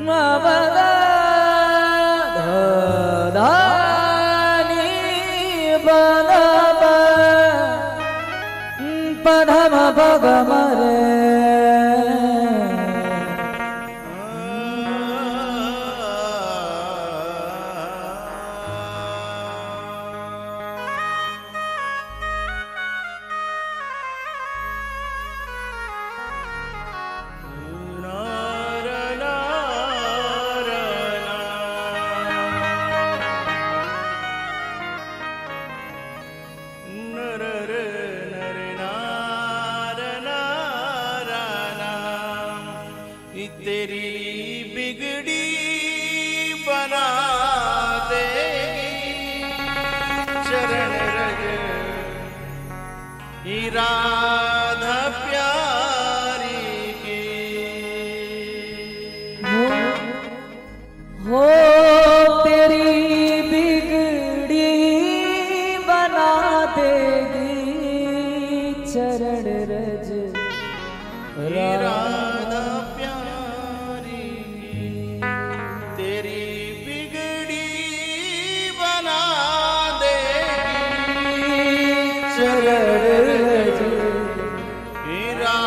मबदा धानी बदब पधम भगमरे तेरी बिगड़ी बना देगी चरण रज राधा प्यारी की हो तेरी बिगड़ी बना देगी चरण रज राधा प्यारी की तेरी बिगड़ी बना देगी चरण रज राधा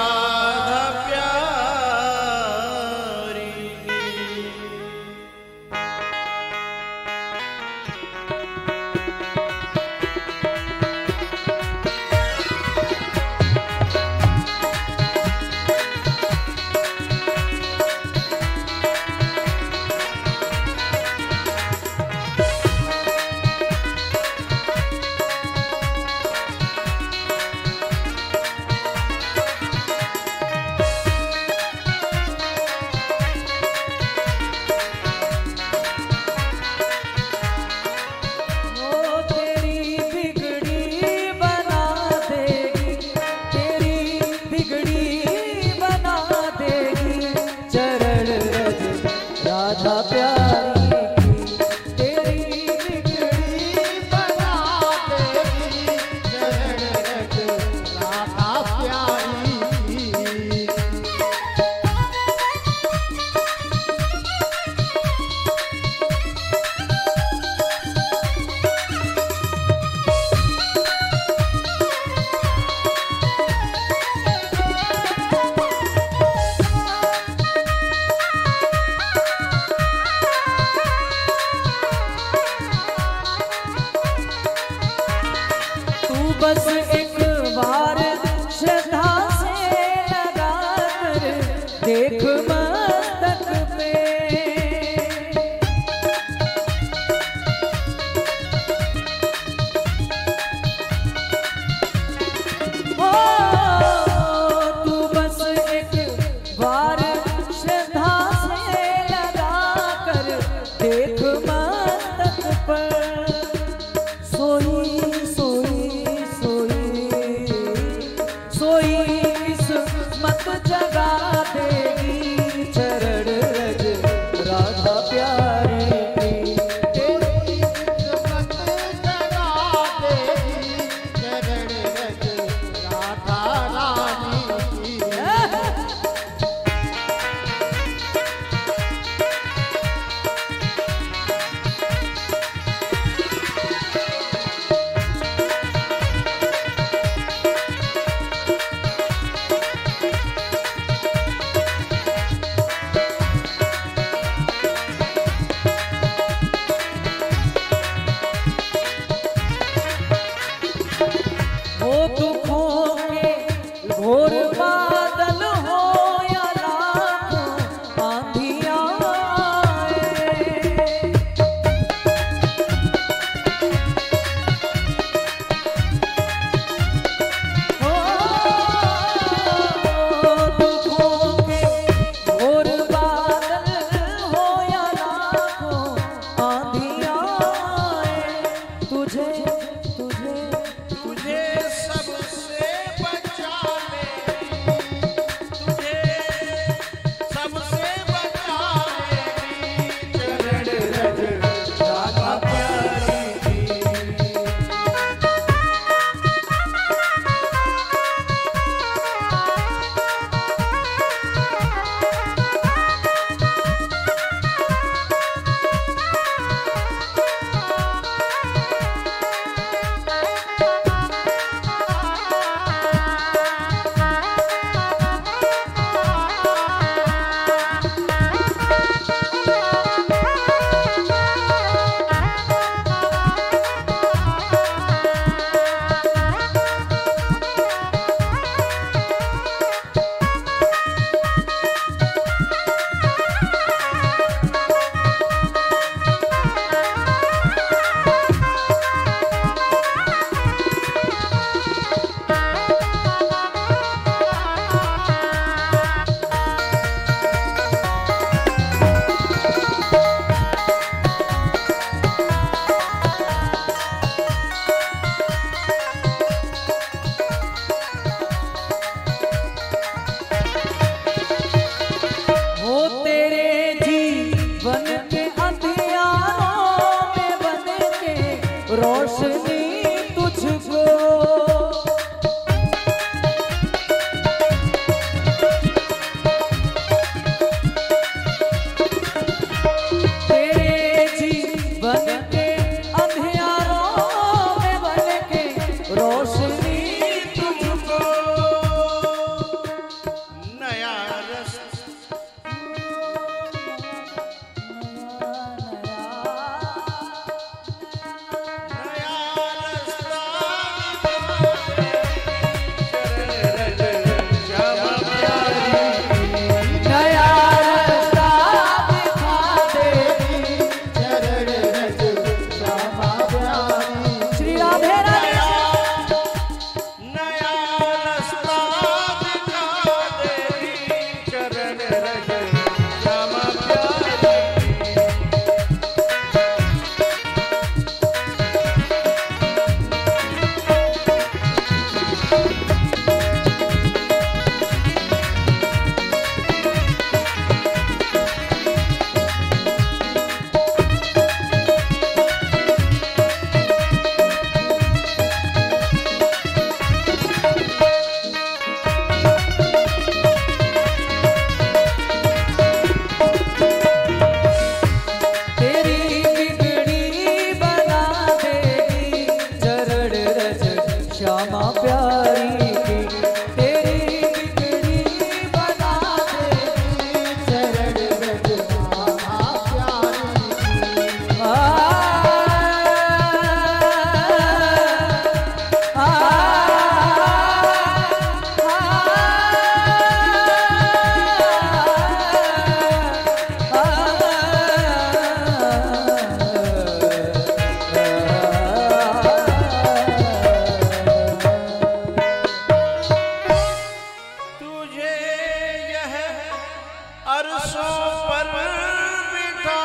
बिठा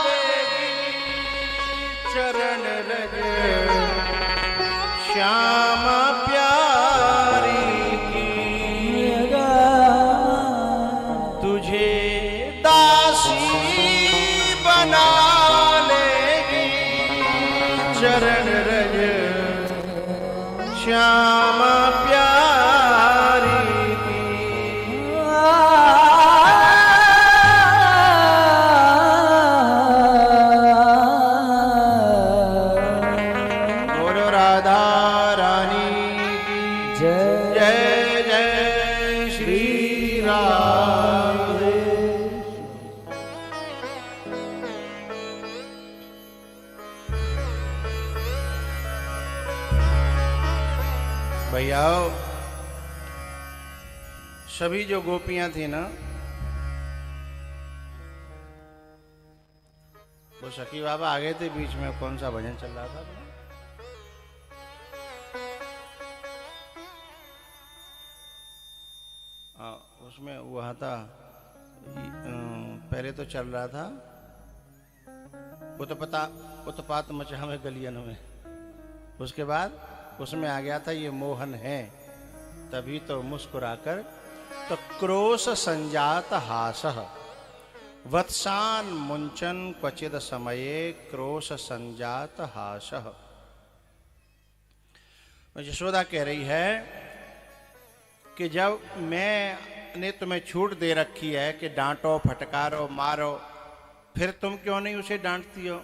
देगी चरण रज श्यामा प्यारी की। तुझे दासी बना लेगी चरण रज श्यामा प्यारी की। बोलो राधा रानी की जय जय जय श्री राधे। भैया सभी जो गोपियां थी ना, वो सखी बाबा आगे थे, बीच में कौन सा भजन चल रहा था? उसमें वहाँ था, पहले तो चल रहा था उत्पात मचा में गलियन में, उसके बाद उसमें आ गया था ये मोहन है, तभी तो मुस्कुराकर, तो क्रोश संजात हासः वत्सान मुंचन क्वचिद समये क्रोश संजात हासः। यशोदा कह रही है कि जब मैंने तुम्हें छूट दे रखी है कि डांटो फटकारो मारो, फिर तुम क्यों नहीं उसे डांटती हो?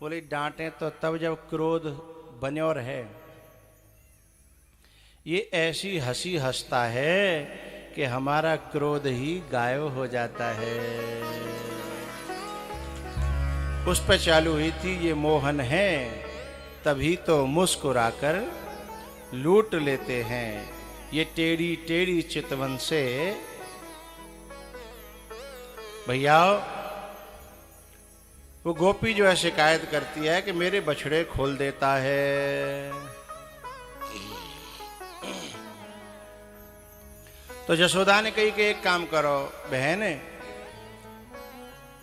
बोले डांटे तो तब जब क्रोध बन्यो रहे। ये ऐसी हंसी हंसता है कि हमारा क्रोध ही गायब हो जाता है। उस पर चालू हुई थी ये मोहन है, तभी तो मुस्कुराकर लूट लेते हैं ये टेढ़ी टेढ़ी चितवन से। भैया वो गोपी जो है शिकायत करती है कि मेरे बछड़े खोल देता है। तो यशोदा ने कही कि एक काम करो बहन,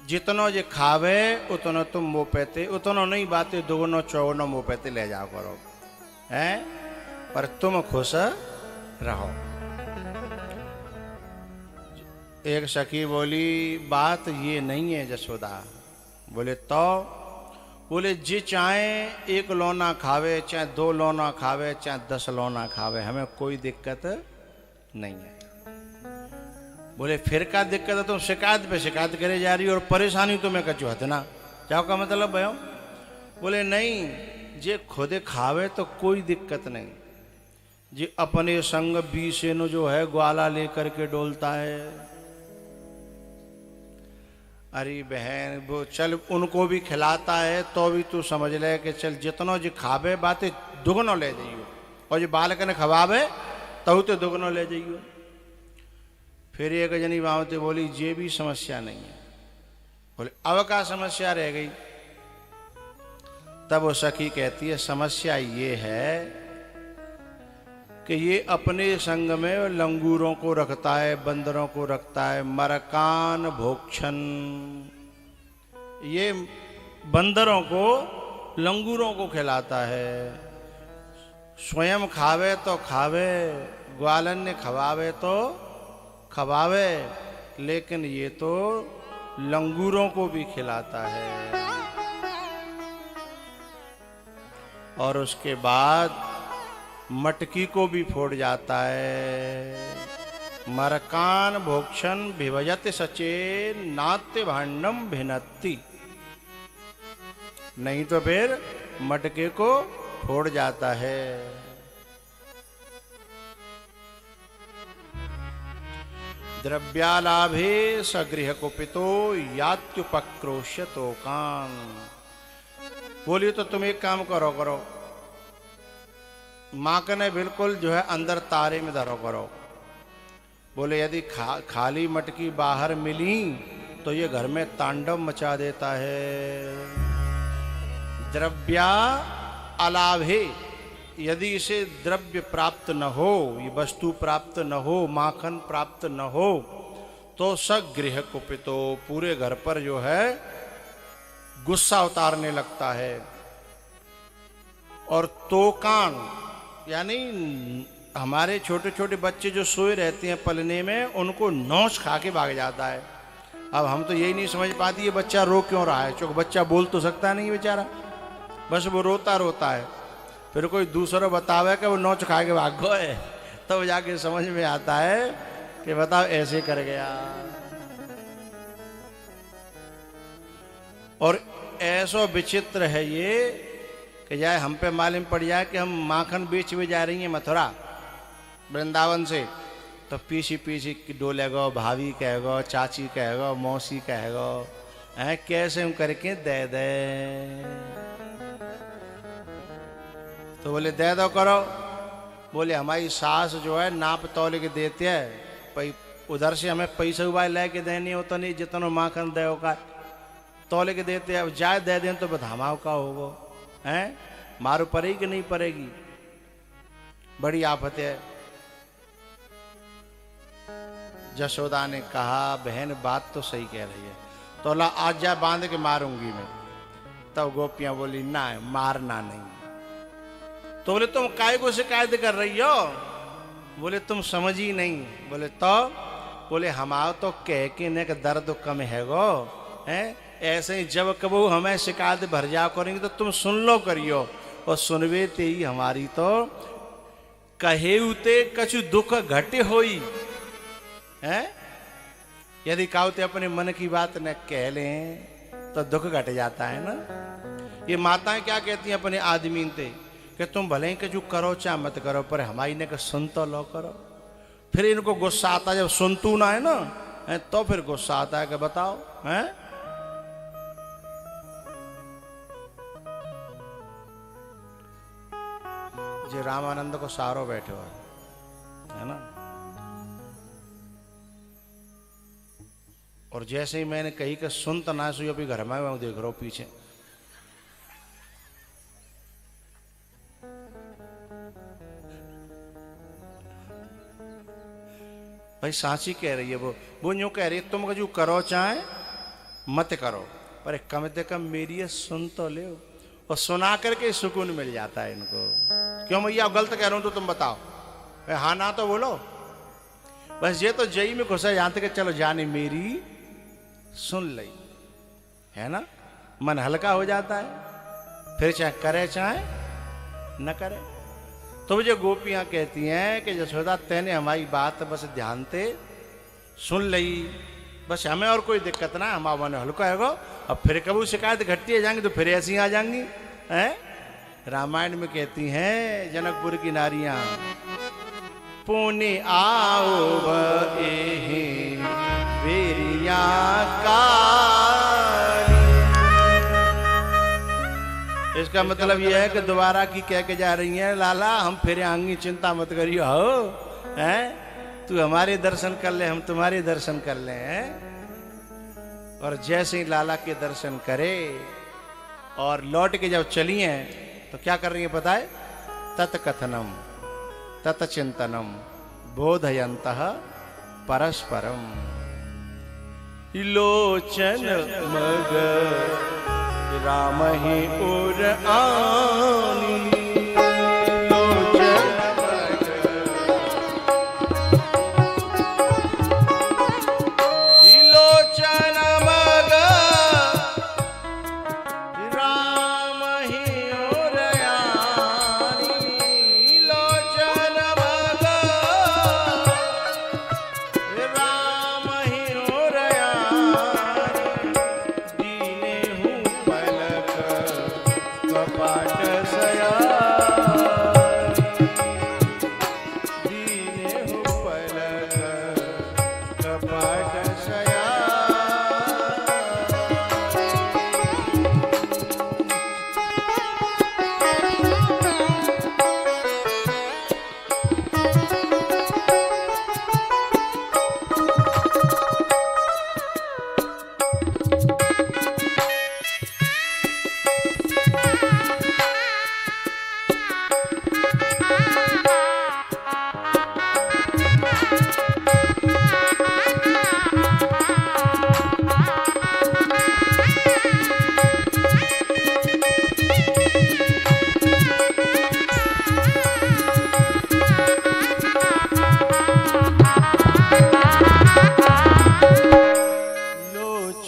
जितनो जे खावे उतनो तुम मुँह पेते, उतनो नहीं बातें दोगुनो चौगुनो मुँह पेते ले जाओ करो, हैं? पर तुम खुश रहो। एक सखी बोली बात ये नहीं है यशोदा। बोले तो? बोले जे चाहे एक लौना खावे, चाहे 2 लौना खावे, चाहे 10 लौना खावे, हमें कोई दिक्कत नहीं है। बोले फिर क्या दिक्कत है? तुम शिकायत पे शिकायत करे जा रही हो और परेशानी तुम्हें कचू हत ना चाहो का मतलब भयो? बोले नहीं, जे खुदे खावे तो कोई दिक्कत नहीं, जे अपने संग बीसेनो जो है ग्वाला लेकर के डोलता है। अरे बहन वो चल उनको भी खिलाता है तो भी तू समझ ले कि चल जितनो जो खावे बातें दुगनो ले जाइयो, और जो बालक ने खवावे तो दुगनो ले जाइयो। फिर एक जनी बावते बोली ये भी समस्या नहीं है। बोले अब का समस्या रह गई? तब वो सखी कहती है समस्या ये है कि ये अपने संग में लंगूरों को रखता है, बंदरों को रखता है, मरकान भोक्षण, ये बंदरों को लंगूरों को खिलाता है। स्वयं खावे तो खावे, ग्वालन ने खवावे तो खवावे, लेकिन ये तो लंगूरों को भी खिलाता है। और उसके बाद मटकी को भी फोड़ जाता है। मरकान भोक्षण विभजत सचे नाट्य भांडम भिन्नति, नहीं तो फिर मटके को फोड़ जाता है। द्रव्यालाभे सगृह कुपितो यात्युपक्रोश्यतो कान। बोलिए तो तुम एक काम करो, माकने बिल्कुल जो है अंदर तारे में धरो करो। बोले यदि खाली मटकी बाहर मिली तो ये घर में तांडव मचा देता है। द्रव्या अलाभे, यदि इसे द्रव्य प्राप्त न हो, ये वस्तु प्राप्त न हो, माखन प्राप्त न हो, तो सगृह कुपितो, पूरे घर पर जो है गुस्सा उतारने लगता है। और तोकान यानी हमारे छोटे छोटे बच्चे जो सोए रहते हैं पलने में, उनको नोच खा के भाग जाता है। अब हम तो यही नहीं समझ पाती ये बच्चा रो क्यों रहा है, क्योंकि बच्चा बोल तो सकता नहीं बेचारा, बस वो रोता रोता है। फिर कोई दूसरा बतावे कि वो नोच खा के भाग गए, तब तो जाके समझ में आता है कि बताओ ऐसे कर गया। और ऐसा विचित्र है ये कि जाए हम पे मालूम पड़ जाए कि हम माखन बेच भी जा रही हैं मथुरा वृंदावन से, तो पीछे पीछे डोलेगो, भाभी कहेगो, चाची कहेगो, मौसी कहेगो, हैं कैसे हम करके दे दे। तो बोले दे दो करो। बोले हमारी सास जो है नाप तौल के देते है, उधर से हमें पैसे उबाल ले के देनी हो तो नहीं, जितना माखन दे का तौल के देते हैं। अब जाए दे दें तो बधामाव का होगो, हैं मारू पड़ेगी कि नहीं पड़ेगी, बड़ी आफत है। जशोदा ने कहा बहन बात तो सही कह रही है, तो ला आज जा बांध के मारूंगी मैं। तब गोपियां बोली ना मारना नहीं। तो बोले तुम काय को शिकायत कर रही हो? बोले तुम समझ ही नहीं। बोले तो बोले हमारा तो कह के ने का दर्द कम है गो, हैं ऐसे ही जब कबू हमें शिकायत भर जा करेंगे तो तुम सुन लो करियो, और सुनवे ते ही हमारी तो कहे उते कछु दुख घटे होई है। यदि काउते अपने मन की बात न कह लें तो दुख घट जाता है ना। ये माताएं क्या कहती हैं अपने आदमी ते कि तुम भले ही कछु करो चाहे मत करो, पर हमारी ने सुन तो लो करो। फिर इनको गुस्सा आता है, जब सुनतू ना है ना है, तो फिर गुस्सा आता है कि बताओ हैं। जी रामानंद को सारो बैठे हुआ है ना, और जैसे ही मैंने कही कि सुन तो ना सुई, अभी घर में मैं देख रहा हूं पीछे भाई सांची कह रही है, वो यूं कह रही है तुम जो करो चाहे मत करो, पर कम से कम मेरी ये सुन तो ले, और सुना करके सुकून मिल जाता है इनको। क्यों भैया गलत कह रहा हूं तो तुम बताओ, हाँ ना तो बोलो। बस ये तो जई में घुसा जानते कि चलो जाने मेरी सुन ली है ना, मन हल्का हो जाता है। फिर चाहे करे चाहे न करे। तो जो गोपियां कहती हैं कि यशोदा तेने हमारी बात बस ध्यान से सुन ली, बस हमें और कोई दिक्कत ना, हमारा मन हल्का है। अब फिर कभी शिकायत घटती जाएंगी तो फिर ऐसी आ जाएंगी हैं। रामायण में कहती हैं जनकपुर की नारियां, पुण्य आओ वेरिया काली। इसका मतलब यह है कि दोबारा की कह के जा रही हैं लाला हम फिर आएंगी, चिंता मत करियो हो हैं, तू हमारे दर्शन कर ले हम तुम्हारे दर्शन कर ले हैं। और जैसे ही लाला के दर्शन करे और लौट के जब चली हैं तो क्या कर रही है पता है, तत्कथनम तत्चिंतनम बोधयन्तः परस्परम। लोचन मग राम ही उर आनी, लोचन मग लोचन मग राम ही उर आनी, लोचन मग राम ही उर आनी, दीने हूँ पलक कपाट सया।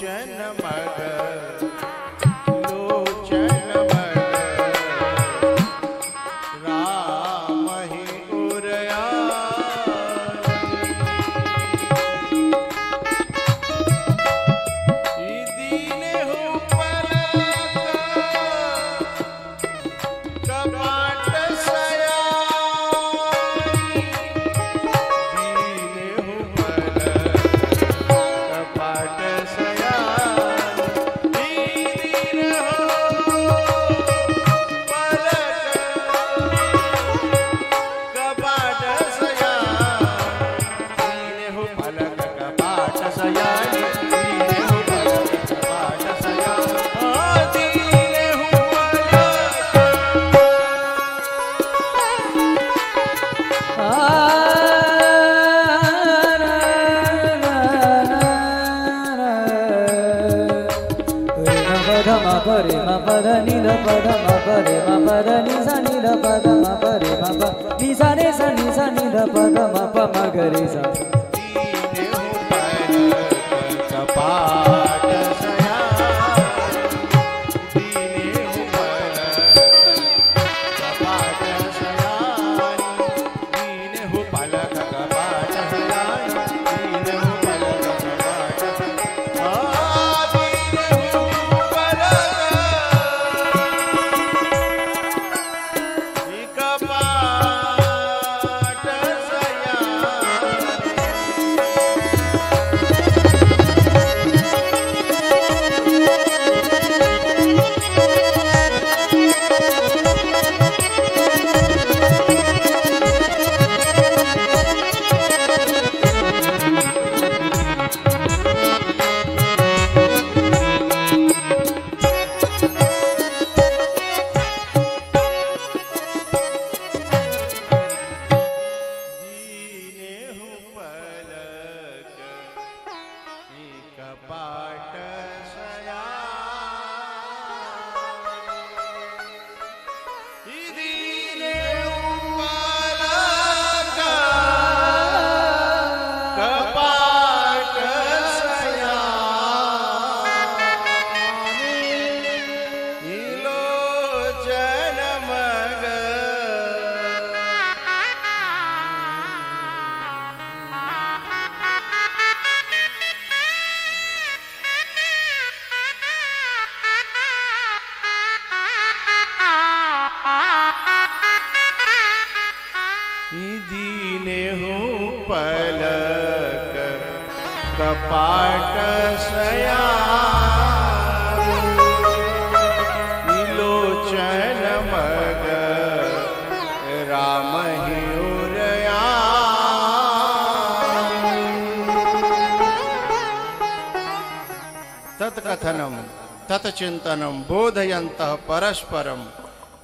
लोचन मग लोचन मग राम ही उरया दीने हूँ पलक कपाट सयानी दीने हूँ पलक कपाट सयानी दीने हूँ पलक कपाट सयानी दीने हूँ पलक कपाट सयानी दीने हूँ पलक कपाट सयानी दीने हूँ परे म पद नि ध पद म परे म पद नि सा नि ध पद म परे म प नि सा नि ध पद म प म ग रे सा दीने हूँ पलक कपाट सयानी दीने हूँ पलक कपाट सयानी दीने हूँ पलक कपाट सयानी दीने हूँ पलक कपाट सयानी दीने हूँ पलक कपाट दीने हूँ पलक कपाट सयानी दीने हूँ पलक कपाट सयानी लोचन मग दीने हूँ पलक कपाट सयानी लोचन मग राम ही उरया तत्कथनम तत्चिंतनम बोधयन्तः परस्परम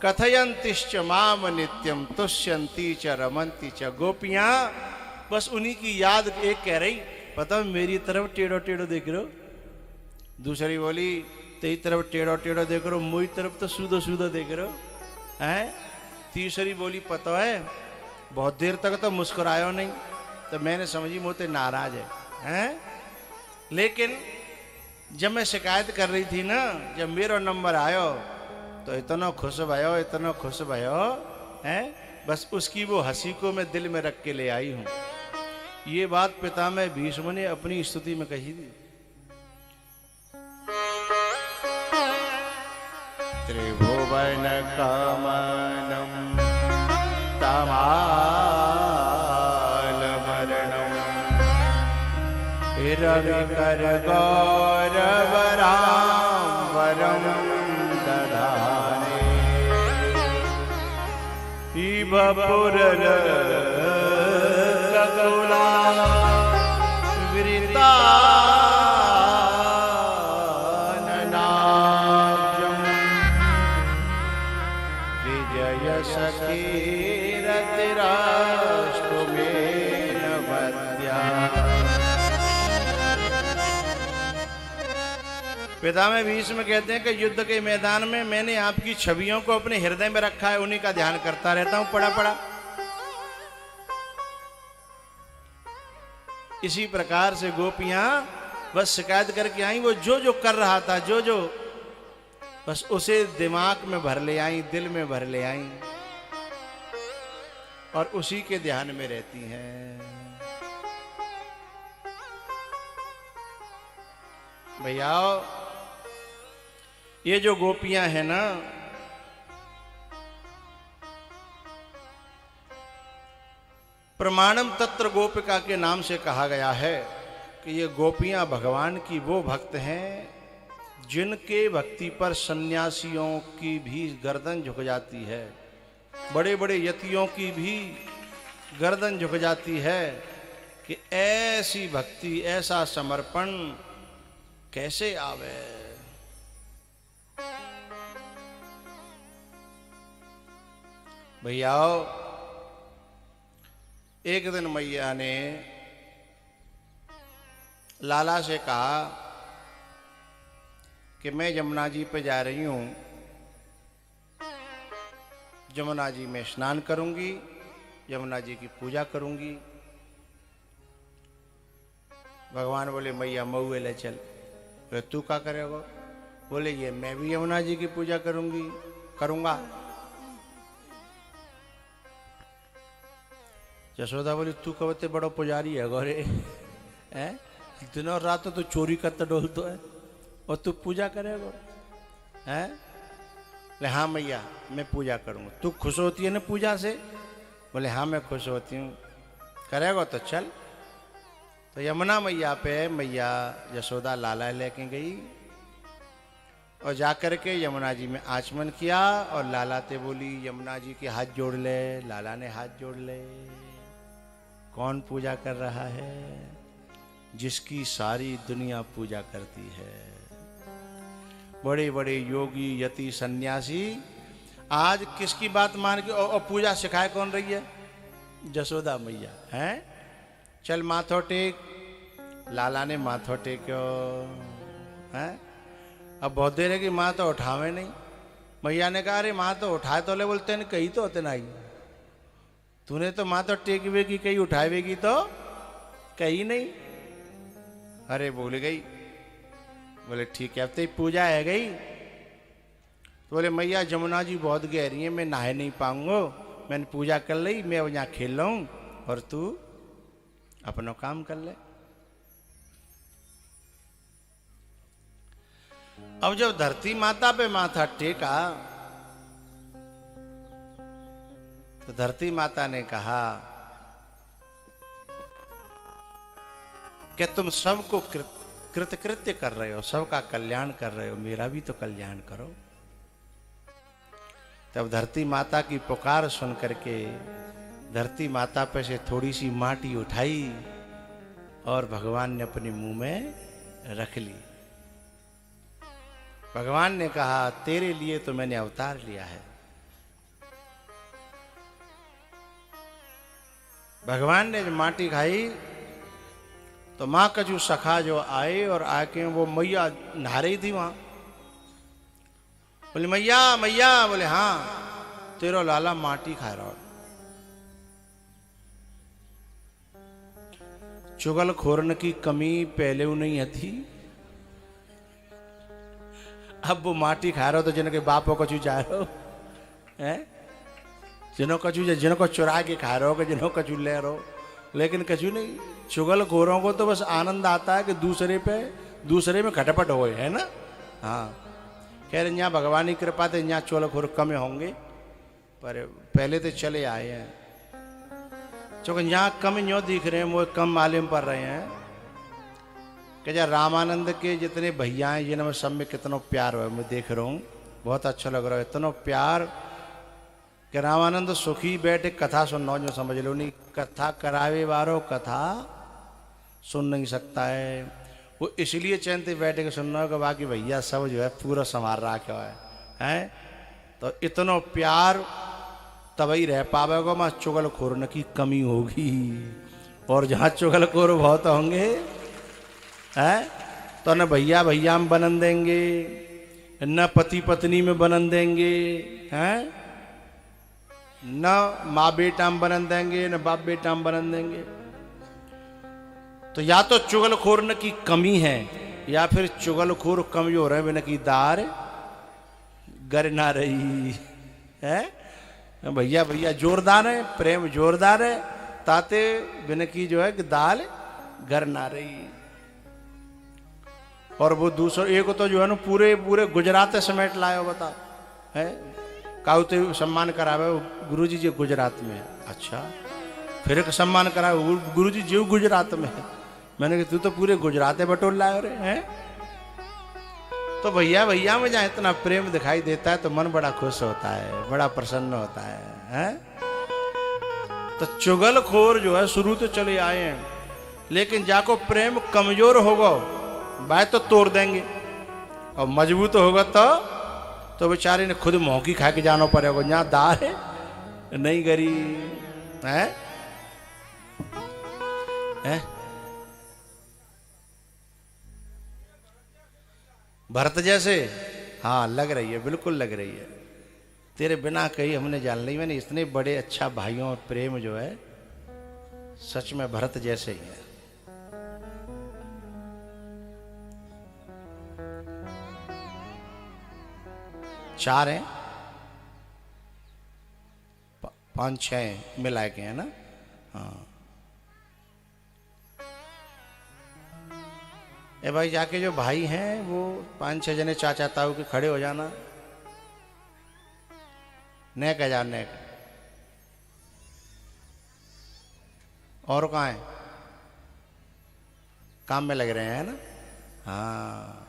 कथयन्तिश्च माम नित्यम तुष्यन्ति च रमन्ति च गोपियां बस उन्हीं की याद एक कह रही पता मेरी तरफ टेढ़ो टेढ़ो देख रहे हो दूसरी बोली तेरी तरफ टेढ़ो टेढ़ो देख रहे हो मुझी तरफ तो सूदो सूदो देख रहे हो हैं तीसरी बोली पता है बहुत देर तक तो मुस्कुरायो नहीं तो मैंने समझी मोते नाराज है हैं लेकिन जब मैं शिकायत कर रही थी ना जब मेरा नंबर आयो तो इतना खुश भयो हैं बस उसकी वो हंसी को मैं दिल में रख के ले आई हूं ये बात पितामह भीष्म ने अपनी स्तुति में कही थी त्रिभुवन कामनम तमाल मरणम रविकर गौरव राम वरम दधाने बपुरल ककुला विरिताननाब्जम् विजय सखीरतिराष्टुमेन वद्या। पितामह भीष्म कहते हैं कि युद्ध के मैदान में मैंने आपकी छवियों को अपने हृदय में रखा है, उन्हीं का ध्यान करता रहता हूं पड़ा पड़ा। इसी प्रकार से गोपियां बस शिकायत करके आई, वो जो जो कर रहा था, जो जो, बस उसे दिमाग में भर ले आई, दिल में भर ले आई और उसी के ध्यान में रहती हैं। भैया ये जो गोपियां हैं ना, प्रमाणम तत्र गोपिका के नाम से कहा गया है कि ये गोपियां भगवान की वो भक्त हैं जिनके भक्ति पर सन्यासियों की भी गर्दन झुक जाती है, बड़े बड़े यतियों की भी गर्दन झुक जाती है कि ऐसी भक्ति, ऐसा समर्पण कैसे आवे। भैया एक दिन मैया ने लाला से कहा कि मैं यमुना जी पे जा रही हूं, यमुना जी में स्नान करूंगी, यमुना जी की पूजा करूंगी। भगवान बोले मैया मऊए ले चल। बोले तू क्या करेगा? बोले ये मैं भी यमुना जी की पूजा करूंगा। यशोदा बोली तू कबते बड़ो पुजारी है गोरे हैं, दिनों रात तो चोरी करते डोलतो है और तू पूजा करेगा हैं? बोले हाँ मैया मैं पूजा करूंगा। तू खुश होती है ना पूजा से? बोले हाँ मैं खुश होती हूँ। करेगा तो चल। तो यमुना मैया पे मैया यशोदा लाला लेके गई और जाकर के यमुना जी में आचमन किया और लाला ते बोली यमुना जी के हाथ जोड़ ले। लाला ने हाथ जोड़ ले। कौन पूजा कर रहा है? जिसकी सारी दुनिया पूजा करती है। बड़े बड़े योगी यति सन्यासी आज किसकी बात मान के और पूजा सिखाए कौन रही है? यशोदा मैया हैं। चल माथो टेक। लाला ने माथो टेक्यो हैं। अब बहुत देर है कि माँ तो उठावे नहीं। मैया ने कहा अरे माँ तो उठाए तो ले, बोलते हैं कही तो होते नहीं, तूने तो माँ तो टेकवेगी कहीं उठावेगी तो कहीं नहीं। अरे बोल गई। बोले ठीक है अब तो पूजा है गई। तो बोले मैया यमुना जी बहुत गहरी है, मैं नहाए नहीं पाऊंगा, मैंने पूजा कर ली, मैं अब यहाँ खेल रहा हूँ और तू अपना काम कर ले। अब जब धरती माता पे माथा टेका तो धरती माता ने कहा कि तुम सबको कृतकृत्य कर रहे हो, सबका कल्याण कर रहे हो, मेरा भी तो कल्याण करो। तब धरती माता की पुकार सुन करके धरती माता पे से थोड़ी सी माटी उठाई और भगवान ने अपने मुंह में रख ली। भगवान ने कहा तेरे लिए तो मैंने अवतार लिया है। भगवान ने जब माटी खाई तो माँ का जो सखा जो आए और आके वो मैया नहा रही थी वहां। बोले मैया मैया। बोले हाँ तेरा लाला माटी खा रहा। चुगल खोरन की कमी पहले नहीं थी, अब वो माटी खा रहा हो तो जिनके बापों को जा रहे हो है, जिनको चुरा के खा रहे हो, जिनको कचू ले रहे हो, लेकिन कचू नहीं। चुगल खोरों को तो बस आनंद आता है कि दूसरे में खटपट हो, है ना। हाँ कह रहे यहाँ भगवान की कृपा थे यहाँ चुगल खोर कम होंगे, पर पहले तो चले आए हैं। चूंकि यहाँ कम यूँ दिख रहे हैं, वो कम मालूम पड़ रहे हैं कि जब रामानंद के जितने भैया हैं जिनमें सब में कितना प्यार हो, मैं देख रहा हूँ बहुत अच्छा लग रहा है। इतना प्यार कि रामानंद सुखी बैठे कथा सुनना जो समझ लो नहीं, कथा करावे वारो कथा सुन नहीं सकता है। वो इसलिए चैन से बैठे के सुनना होगा, बाकी भैया सब जो है पूरा संभाल रखा है। तो इतना प्यार तभी रह पावेगा वहाँ चुगल खोरने की कमी होगी, और जहाँ चुगल खोर बहुत होंगे है तो न भैया भैया में बनन देंगे, न पति पत्नी में बनन देंगे, हैं न माँ बेटा में बनन देंगे, न बाप बेटा में बनन देंगे। तो या तो चुगलखोर न की कमी है या फिर चुगलखोर कमजोर है, बिन की दार गर ना रही है। भैया भैया जोरदार है, प्रेम जोरदार है, ताते बिन की जो है कि दाल घर ना रही। और वो दूसरा एक तो जो है ना पूरे पूरे गुजरात समेट लायो, बता है काउ तो सम्मान करावे गुरुजी जी गुजरात में। अच्छा फिर एक सम्मान करावे गुरुजी जी गुजरात में। मैंने कहा तू तो पूरे गुजरात बटोर लायो रे हैं। तो भैया भैया में जहाँ इतना प्रेम दिखाई देता है तो मन बड़ा खुश होता है, बड़ा प्रसन्न होता है, हैं? तो चुगलखोर जो है शुरू तो चले आए हैं, लेकिन जाको प्रेम कमजोर होगा बात तो तोड़ देंगे, और मजबूत होगा तो बेचारे ने खुद मौकी खा के जाना पड़ेगा। यहाँ दार है नहीं गरी है, है? भरत जैसे हाँ लग रही है, बिल्कुल लग रही है। तेरे बिना कहीं हमने जान ली, मैंने इतने बड़े अच्छा भाइयों और प्रेम जो है सच में भरत जैसे ही है। चार हैं, पांच छह मिला के है ना। हाँ ए भाई जाके जो भाई हैं वो 5-6 जने चाचा ताऊ के खड़े हो जाना। नेक है जा नेक। और कहाँ है? काम में लग रहे हैं ना। हाँ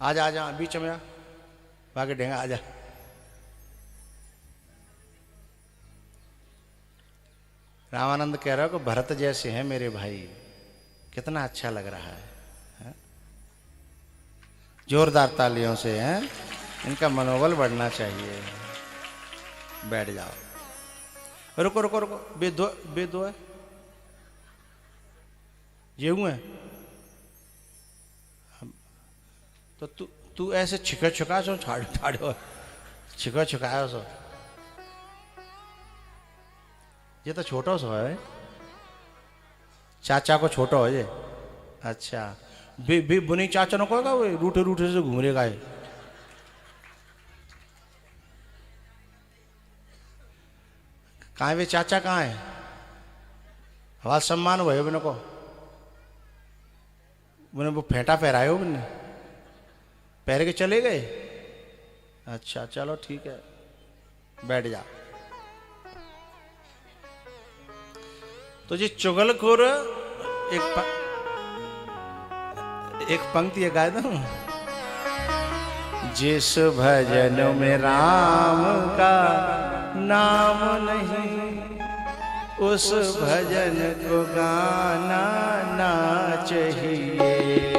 आजा आजा बीच में आ, बाकी ढेंगा आजा। रामानंद कह रहा हो कि भरत जैसे हैं मेरे भाई, कितना अच्छा लग रहा है? जोरदार तालियों से हैं, इनका मनोबल बढ़ना चाहिए। बैठ जाओ। रुको रुको रुको, बेदो है ये हुए तो तू ऐसे छिका छुका सो छाड़ो छिका छुकाया सो। ये तो छोटा सा है, चाचा को छोटा हो ये। अच्छा बुनी चाचा ने कहेगा वो रूठे रूठे से घूम रहेगा। कहाँ है वे चाचा, कहाँ है? हवा सम्मान हुए बिना को मैंने वो फेंटा पहराए हो, मैंने पैर के चले गए। अच्छा चलो ठीक है, बैठ जा। तो जी चुगलखोर एक पंक्ति है गाय दूं। जिस भजन में राम का नाम नहीं, उस भजन को गाना ना चाहिए।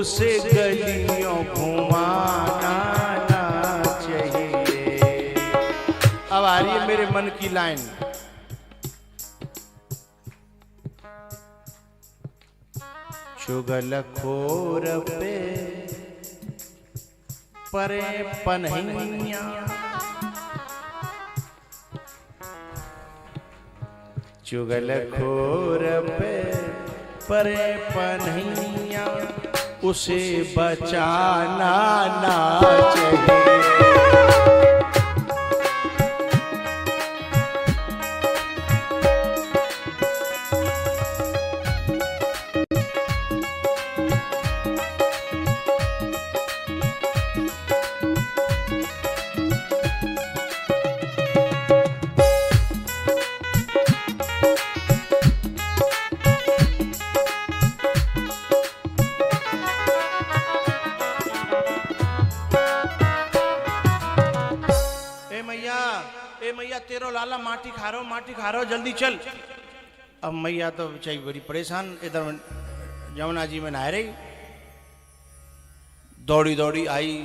उसे गलियों घुमाना ना चाहिए। मन की लाइन। चुगलखोर पे परे पनहिया, चुगलखोर पे परे पनहिया, उसे बचाना ना चाहिए। मैया तेरो लाला माटी खा रहो जल्दी चल। अब मैया तो बेचारी बड़ी परेशान, इधर यमुना जी में नहा रही, दौड़ी दौड़ी आई।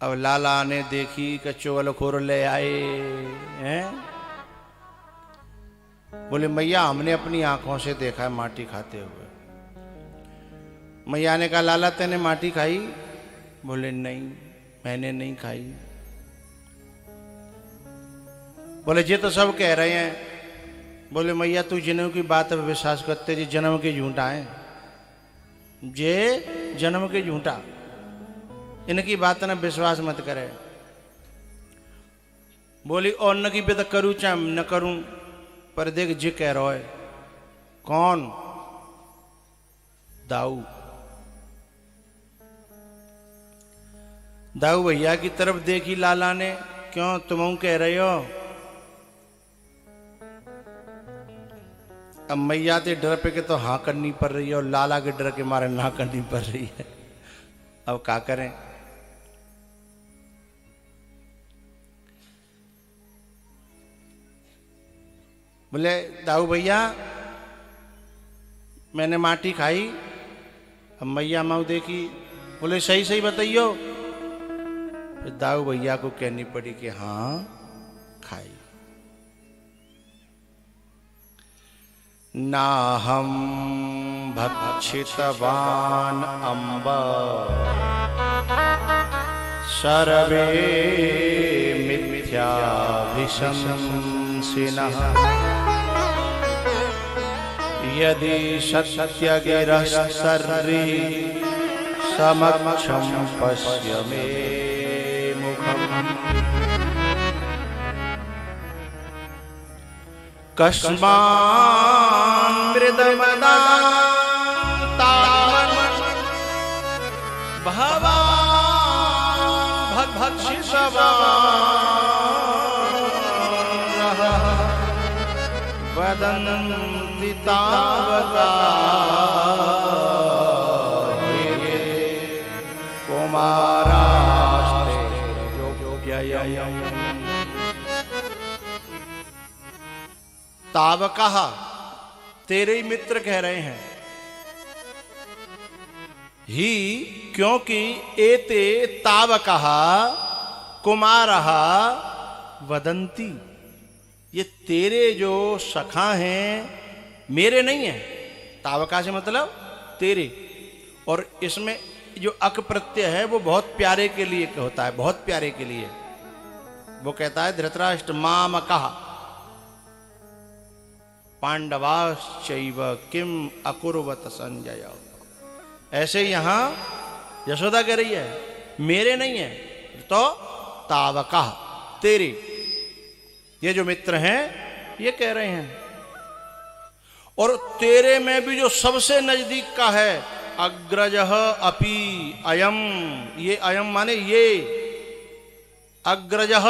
अब लाला ने देखी कि चुगलखोर ले आए हैं। बोले मैया हमने अपनी आंखों से देखा है माटी खाते हुए। मैया ने कहा लाला तेने माटी खाई? बोले नहीं मैंने नहीं खाई। बोले ये तो सब कह रहे हैं। बोले मैया तू जन्म की बात पर विश्वास करते जी जन्म के झूठा है, जे जन्म के झूठा, इनकी बात ना विश्वास मत करे। बोली और न की पे तो करूँ चाहे न करूं, पर देख जे कह रहा है। कौन? दाऊ। दाऊ भैया की तरफ देखी लाला ने, क्यों तुम कह रहे हो? अब मैया के डर पे के तो हाँ करनी पड़ रही है और लाला के डर के मारे ना करनी पड़ रही है। अब क्या करें? बोले दाऊ भैया मैंने माटी खाई। अब मैया माऊ देखी, बोले सही सही बताइयो। फिर दाऊ भैया को कहनी पड़ी कि हाँ खाई। ना हम भक्षितवान अम्ब सर्वे मिथ्याभिशंसिनः, यदि सत्यगिरः सर्वे समक्षं पश्य मे मुखम्। कस्मान्मृदमदान्तान् भवान् भक्षितवान् वदन्ति तावका कुमारास्ते योग्ययम्। तावका तेरे ही मित्र कह रहे हैं। ही क्योंकि एते तावका कुमारः वदंती, ये तेरे जो सखा हैं मेरे नहीं है। तावका से मतलब तेरे, और इसमें जो अक प्रत्यय है वो बहुत प्यारे के लिए होता है, बहुत प्यारे के लिए। वो कहता है धृतराष्ट्र मामकः पांडवाश्चैव किम अकुर्वत संजय। ऐसे यहां यशोदा कह रही है मेरे नहीं है, तो तावका तेरे, ये जो मित्र हैं ये कह रहे हैं। और तेरे में भी जो सबसे नजदीक का है अग्रजः अपि अयम, ये अयम माने ये, अग्रजः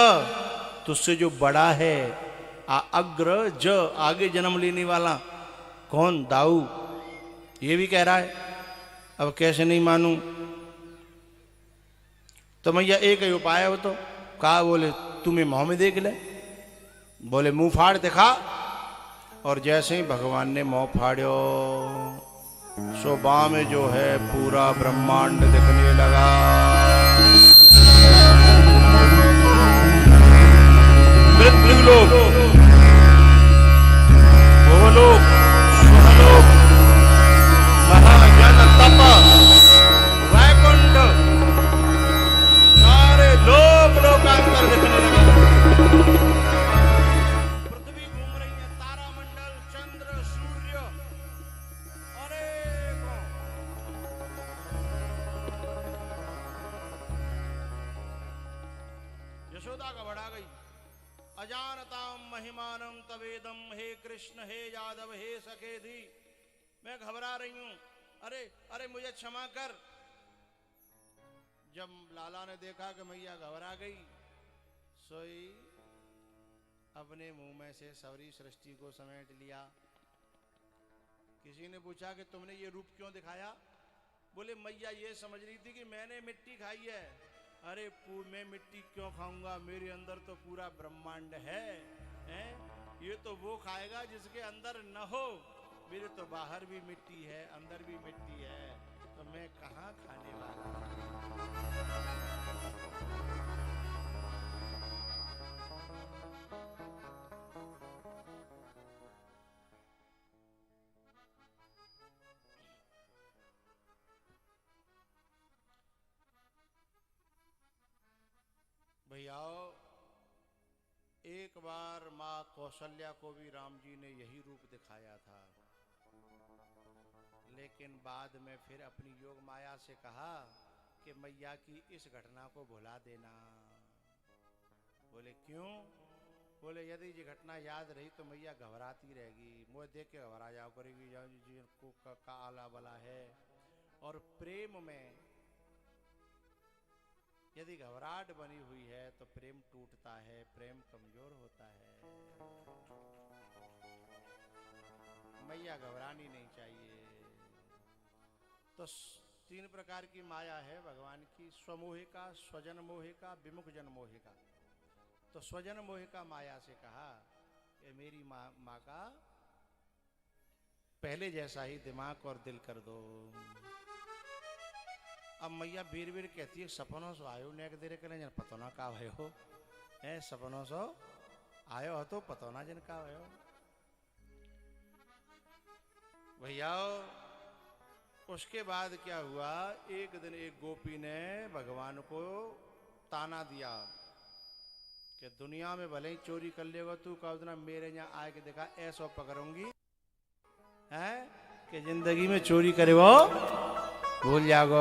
तुझसे जो बड़ा है, अग्रज आगे जन्म लेने वाला, कौन? दाऊ। ये भी कह रहा है। अब कैसे नहीं मानूं? तो मैया एक ही उपाय है वो तो कहा। बोले तुम्हें मुंह में देख ले। बोले मुंह फाड़ दिखा। और जैसे ही भगवान ने मुंह फाड़ो, शोभा में जो है पूरा ब्रह्मांड दिखने लगा। भूलोक, भूलोक, सुहलोक, महाजन तप, वैकुंठ, सारे लोक लोकांतर दिखने लगा। पृथ्वी घूम रही है, तारामंडल, चंद्र, सूर्य, अनेकों। यशोदा घबरा गई। अजानताम महिमानम तवेदम, हे कृष्ण, हे यादव, हे सखेधी, मैं घबरा रही हूं। अरे अरे मुझे क्षमा कर। जब लाला ने देखा कि मैया घबरा गई, सोई अपने मुंह में से सारी सृष्टि को समेट लिया। किसी ने पूछा कि तुमने ये रूप क्यों दिखाया? बोले मैया ये समझ रही थी कि मैंने मिट्टी खाई है। अरे मैं मिट्टी क्यों खाऊंगा, मेरे अंदर तो पूरा ब्रह्मांड है, हैं? ये तो वो खाएगा जिसके अंदर न हो। मेरे तो बाहर भी मिट्टी है, अंदर भी मिट्टी है, तो मैं कहाँ खाने वाला। भैयाओ, एक बार माँ कौशल्या को भी राम जी ने यही रूप दिखाया था, लेकिन बाद में फिर अपनी योग माया से कहा कि मैया की इस घटना को भुला देना। बोले क्यों? बोले यदि ये घटना याद रही तो मैया घबराती रहेगी, मुझे देख के घबरा जाओ करेगी, जिनको का आला बला है। और प्रेम में यदि घबराहट बनी हुई है तो प्रेम टूटता है, प्रेम कमजोर होता है। मैया घबरानी नहीं चाहिए। तो 3 प्रकार की माया है भगवान की, स्वमोहिका, स्वजन मोहिका, विमुख जन मोहिका। तो स्वजन मोहिका माया से कहा कि मेरी माँ का पहले जैसा ही दिमाग और दिल कर दो। अब मैया बीर बीर कहती है सपनों सो आयो नेक देरे करें जन पतो ना का भयो है, सपनों सो आयो हो तो पतो ना जन का भयो। भैया उसके बाद क्या हुआ, एक दिन एक गोपी ने भगवान को ताना दिया कि दुनिया में भले ही चोरी कर लेगा तू, कब ना मेरे यहाँ आए के देखा ऐसा पकड़ूंगी है कि जिंदगी में चोरी करे वो भूल जाओ।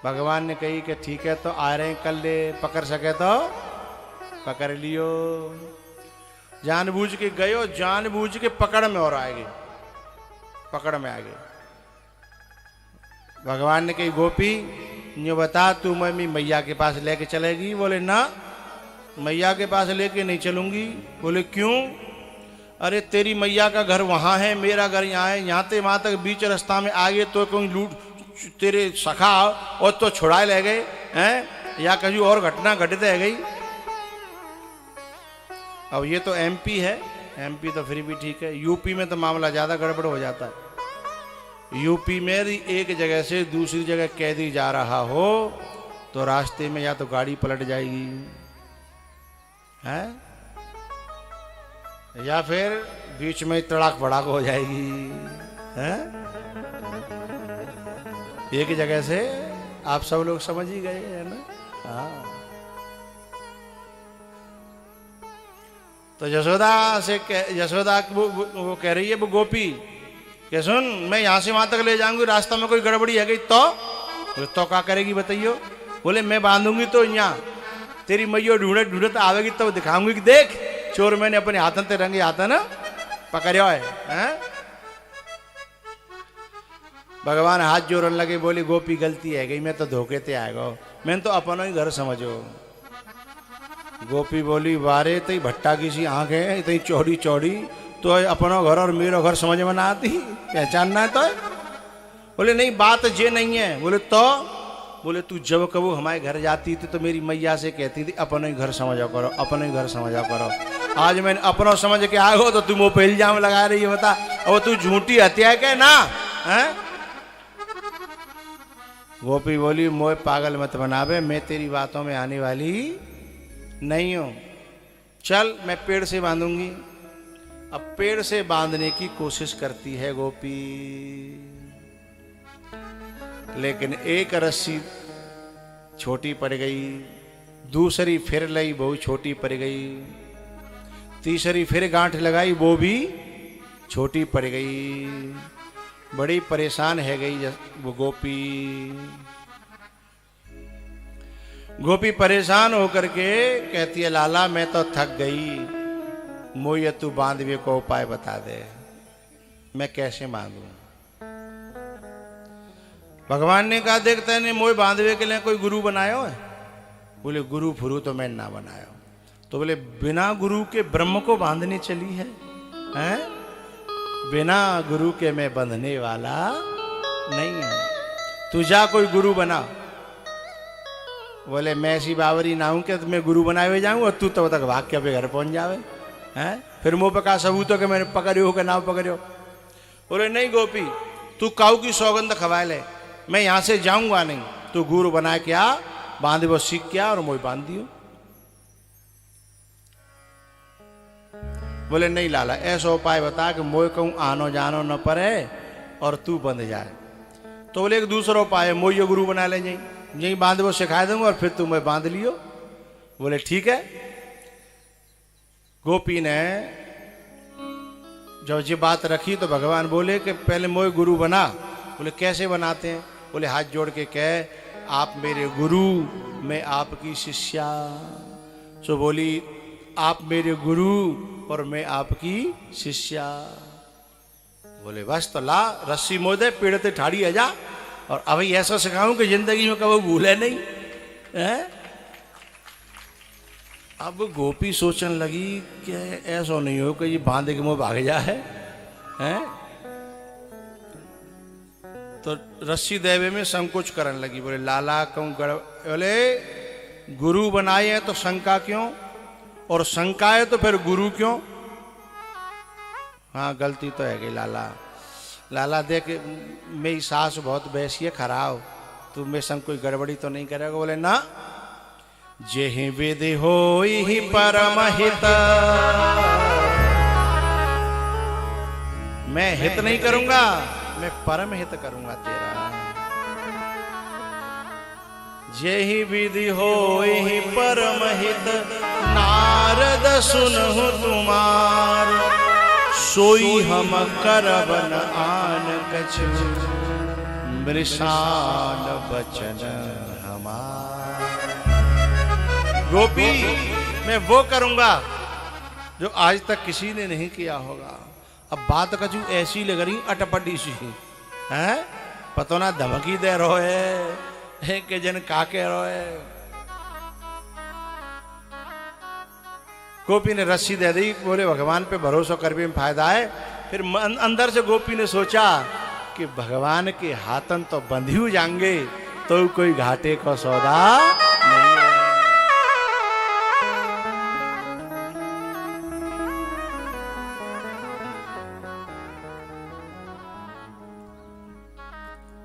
भगवान ने कही कि ठीक है तो आ रहे हैं, कर ले, पकड़ सके तो पकड़ लियो। जानबूझ के गयो, जानबूझ के पकड़ में और आएगी, पकड़ में आ गए। भगवान ने कही गोपी ये बता तू मैं मैया के पास लेके चलेगी? बोले ना मैया के पास लेके नहीं चलूंगी। बोले क्यों? अरे तेरी मैया का घर वहां है, मेरा घर यहाँ है, यहाँ ते वहां तक बीच रास्ता में आगे तो कोई लूट तेरे सखा और तो छुड़ाए ले गए हैं, या कहीं और घटना घटित है गई। अब ये तो एमपी है, एमपी तो फिर भी ठीक है, यूपी में तो मामला ज्यादा गड़बड़ हो जाता है। यूपी में एक जगह से दूसरी जगह कैदी जा रहा हो तो रास्ते में या तो गाड़ी पलट जाएगी है, या फिर बीच में तड़ाक भड़ाक हो जाएगी है। एक जगह से आप सब लोग समझ ही गए है ना। हाँ तो यशोदा वो कह रही है वो गोपी कि सुन मैं यहां से वहां तक ले जाऊंगी, रास्ता में कोई गड़बड़ी है गई तो क्या करेगी बताइयो? बोले मैं बांधूंगी तो यहाँ तेरी मैयो ढूंढे ढूंढे तो आवेगी तो दिखाऊंगी कि देख चोर मैंने अपने हाथन ते रंगे हाथ ना पकड़ो है। भगवान हाथ जोड़न लगे, बोली गोपी गलती है गई, मैं तो धोखे ते आएगा, मैंने तो अपना ही घर समझो। गोपी बोली वारे तई भट्टा की सी आंख है, इतनी चौड़ी चौड़ी, तो अपना घर और मेरा घर समझ में ना आती, पहचानना है तो। बोले नहीं बात ये नहीं है। बोले तो? बोले तू जब कबू हमारे घर जाती थी तो मेरी मैया से कहती थी अपना ही घर समझा करो, अपना ही घर समझा करो। आज मैंने अपना समझ के आए हो तो तुम वो पे इल्जाम लगा रही है, बता और तू झूठी हत्या है क्या ना है? गोपी बोली मोए पागल मत बनावे, मैं तेरी बातों में आने वाली नहीं हूं। चल मैं पेड़ से बांधूंगी। अब पेड़ से बांधने की कोशिश करती है गोपी, लेकिन एक रस्सी छोटी पड़ गई, दूसरी फिर लाई, बहुत छोटी पड़ गई, तीसरी फिर गांठ लगाई, वो भी छोटी पड़ गई। बड़ी परेशान है गई वो गोपी। गोपी परेशान होकर के कहती है, लाला मैं तो थक गई, मोय तू बांधवे को उपाय बता दे, मैं कैसे बांधूं। भगवान ने कहा, देखते नहीं मोय बांधवे के लिए कोई गुरु बनाया है? बोले गुरु फुरु तो मैं ना बनाया। तो बोले बिना गुरु के ब्रह्म को बांधने चली है, हैं? बिना गुरु के मैं बंधने वाला नहीं है, तू जा कोई गुरु बना। बोले मैं ऐसी बावरी ना हूं कि मैं गुरु बनाए हुए जाऊं और तू तब तक भाग के अपने घर पहुंच जावे, हैं? फिर मुंह पे कहा सबूत हो कि मैंने पकड़ियो कि ना पकड़ियो। बोले नहीं गोपी, तू काऊ की सौगंध खवा ले, मैं यहां से जाऊंगा नहीं, तू गुरु बना के आ, बांधे वो सीख क्या और मोई बांध दियो। बोले नहीं लाला, ऐसा उपाय बता कि मोय कहूं आनो जानो न पड़े और तू बंध जाए। तो बोले एक दूसरा उपाय है, मोय गुरु बना ले, यही बांध वो सिखा दूंगा और फिर तू मैं बांध लियो। बोले ठीक है। गोपी ने जब ये बात रखी तो भगवान बोले कि पहले मोय गुरु बना। बोले कैसे बनाते हैं? बोले हाथ जोड़ के कह, आप मेरे गुरु, मैं आपकी शिष्या। सो बोली आप मेरे गुरु और मैं आपकी शिष्या। बोले बस तो ला रस्सी मोदे, पेड़ ते ठाड़ी आ जा, और अभी ऐसा सिखाऊं कि जिंदगी में कभी भूले नहीं है। अब गोपी सोचने लगी कि ऐसा नहीं हो कि ये बांधे के मुंह भाग जा है, हैं? तो रस्सी देवे में संकोच करने लगी। बोले लाला कहूं बोले गुरु बनाए हैं तो शंका क्यों, और शंका है तो फिर गुरु क्यों? हाँ गलती तो है गई लाला। लाला देख मेरी सास बहुत वैसी है खराब, तू मेरे संग कोई गड़बड़ी तो नहीं करेगा? बोले ना, जेहि विधि होई परम हित, मैं हित नहीं करूंगा, मैं परम हित करूंगा तेरा। जेहि विधि होई परम हित, नारद सुनहु तुमार, सोई हम करब न आन कछु, मृषान बचन हमार। गोपी मैं वो करूंगा जो आज तक किसी ने नहीं किया होगा। अब बात कछु ऐसी लग रही अटपटी सी है, पतो ना धमकी दे रहो है कि जन का कह रहो है। गोपी ने रस्सी दे दी। बोले भगवान पे भरोसा कर भी फायदा है। फिर अंदर से गोपी ने सोचा कि भगवान के हाथन तो बंधी हो जाएंगे तो कोई घाटे का सौदा नहीं है।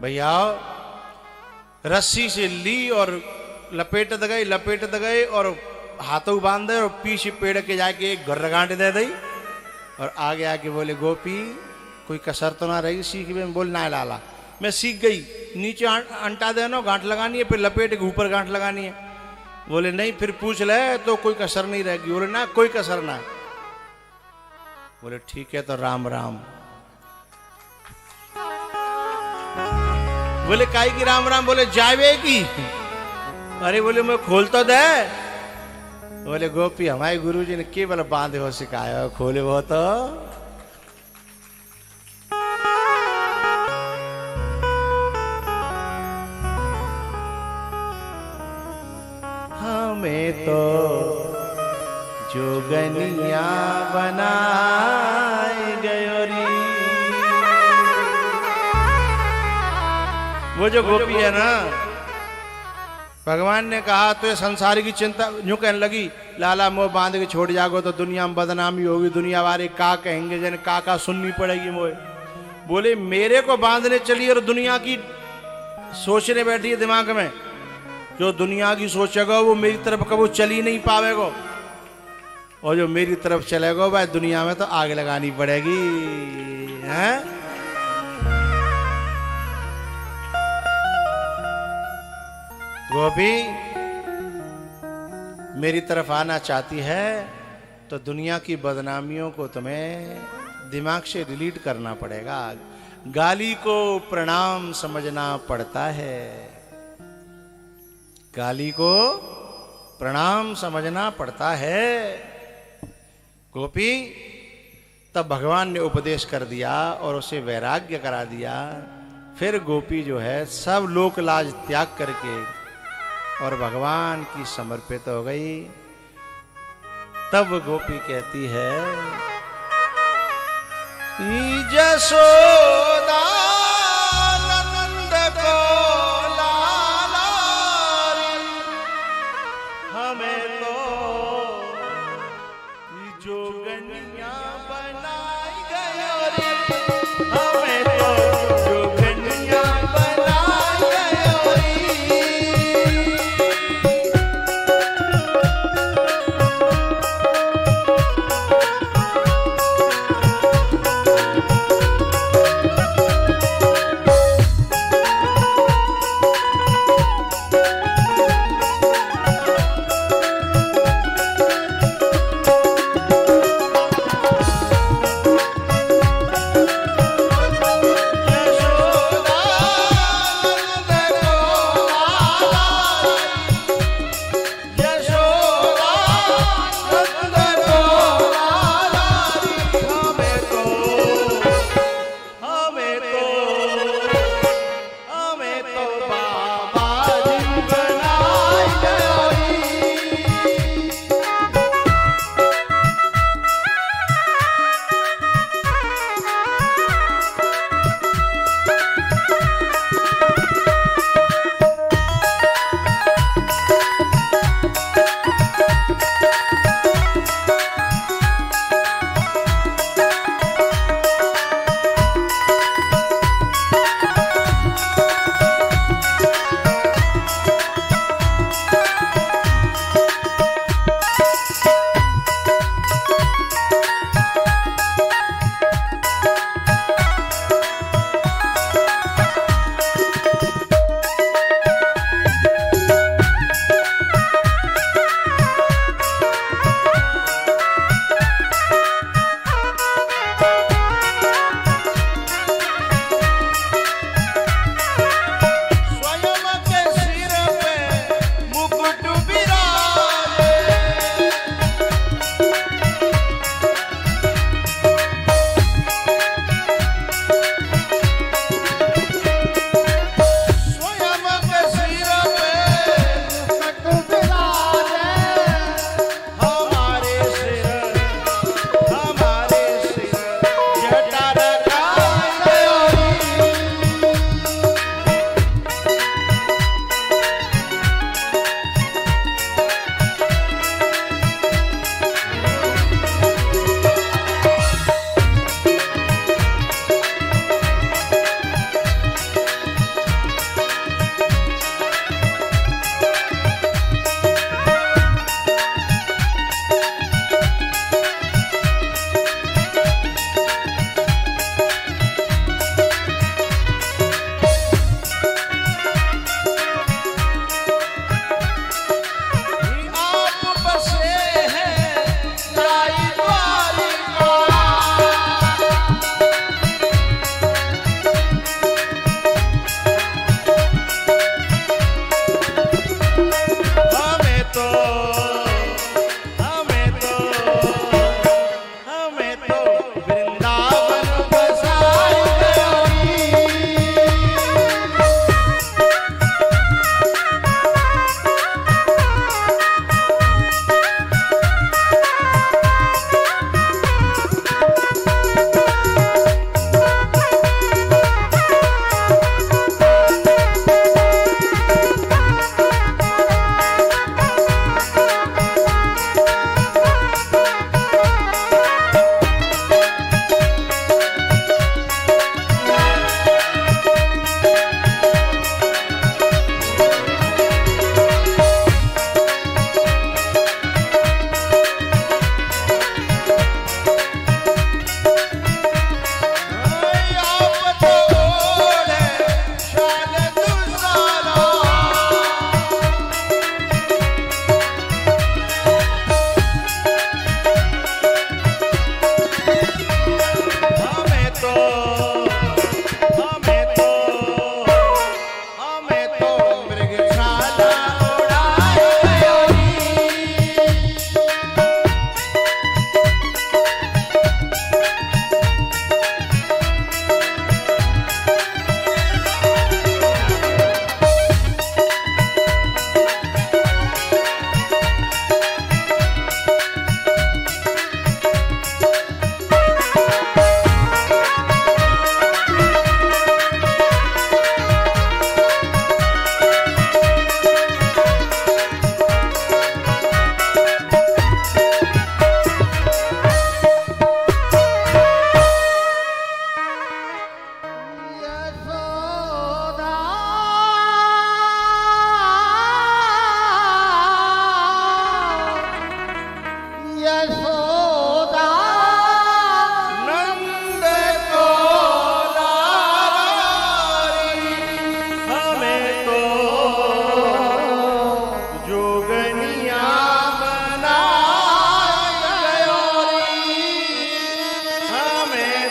भैया रस्सी से ली और लपेट गए और हाथों बांध दे और पीछे पेड़ के जाके एक घर गांठ दे दी और आगे आके बोले गोपी कोई कसर तो ना रही सीख में? बोल ना लाला मैं सीख गई, नीचे अंटा देना गांठ लगानी है, फिर लपेट के ऊपर गांठ लगानी है। बोले नहीं फिर पूछ ले तो कोई कसर नहीं रहेगी। बोले ना कोई कसर ना। बोले ठीक है तो राम राम। बोले काई की राम राम? बोले जावेगी। अरे बोले मैं खोल तो दे। बोले गोपी हमारे गुरुजी ने केवल बांधे हो सिखाया, खोले वो तो। हमें तो जोगनिया बनाए गयोरी। वो जो गोपी है ना, भगवान ने कहा तो ये संसार की चिंता यूं कहने लगी, लाला मोह बांध के छोड़ जागो तो दुनिया में बदनामी होगी, दुनिया वाले का कहेंगे, जन का सुननी पड़ेगी मोह। बोले मेरे को बांधने चली और दुनिया की सोचने बैठी है दिमाग में। जो दुनिया की सोचेगा वो मेरी तरफ कभी चल ही नहीं पावेगा। और जो मेरी तरफ चलेगा भाई दुनिया में तो आग लगानी पड़ेगी, हैं? गोपी मेरी तरफ आना चाहती है तो दुनिया की बदनामियों को तुम्हें दिमाग से डिलीट करना पड़ेगा। गाली को प्रणाम समझना पड़ता है, गाली को प्रणाम समझना पड़ता है। गोपी तब भगवान ने उपदेश कर दिया और उसे वैराग्य करा दिया। फिर गोपी जो है सब लोक लाज त्याग करके और भगवान की समर्पित हो गई। तब गोपी कहती है, यशोदा नंद को लाला रे, हमें तो जोगनिया बनाई गयो रे, हमें तो जोगनिया बनाई गयो रे।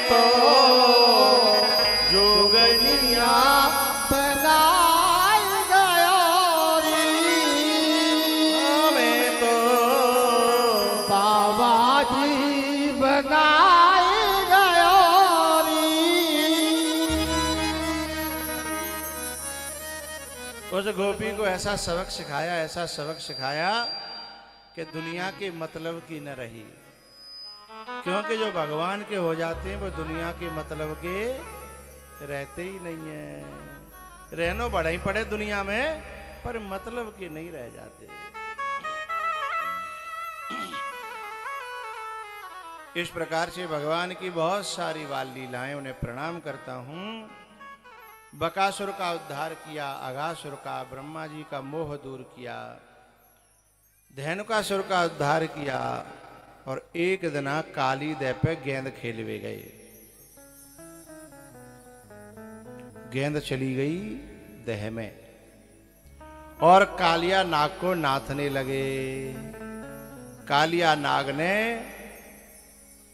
तो जोगनिया बनाई गयो रे मैं तो बाबा जी बनाई गयो रे। उस गोपी को ऐसा सबक सिखाया कि दुनिया के मतलब की न रही, क्योंकि जो भगवान के हो जाते हैं वो दुनिया के मतलब के रहते ही नहीं है। रहनो बड़ा ही पड़े दुनिया में, पर मतलब के नहीं रह जाते। इस प्रकार से भगवान की बहुत सारी बाल लीलाएं, उन्हें प्रणाम करता हूं। बकासुर का उद्धार किया, अगासुर का, ब्रह्मा जी का मोह दूर किया, धेनुकासुर का उद्धार किया, और एक दिन काली दह पे गेंद खेलवे गए। गेंद चली गई दह में और कालिया नाग को नाथने लगे। कालिया नाग ने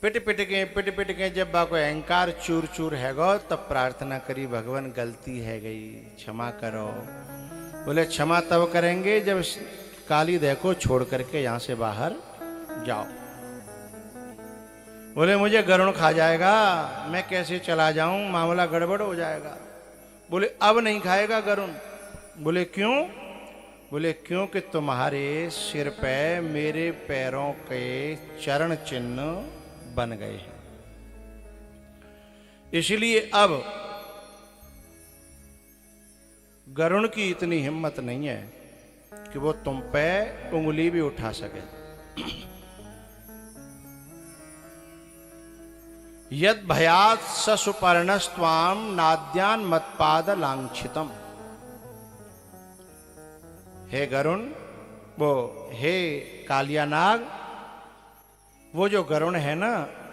पिट पिट के जब बाको अहंकार चूर चूर है गो, तब प्रार्थना करी, भगवान गलती है गई, क्षमा करो। बोले क्षमा तब करेंगे जब काली देह को छोड़ करके यहां से बाहर जाओ। बोले मुझे गरुण खा जाएगा, मैं कैसे चला जाऊं, मामला गड़बड़ हो जाएगा। बोले अब नहीं खाएगा गरुण। बोले क्यों? बोले क्योंकि तुम्हारे सिर पे मेरे पैरों के चरण चिन्ह बन गए हैं, इसलिए अब गरुण की इतनी हिम्मत नहीं है कि वो तुम पे उंगली भी उठा सके। यद भयात ससुपर्णस्त्वाम नाद्यान मत्पाद लांछितम। हे गरुण, वो हे कालिया नाग, वो जो गरुण है ना,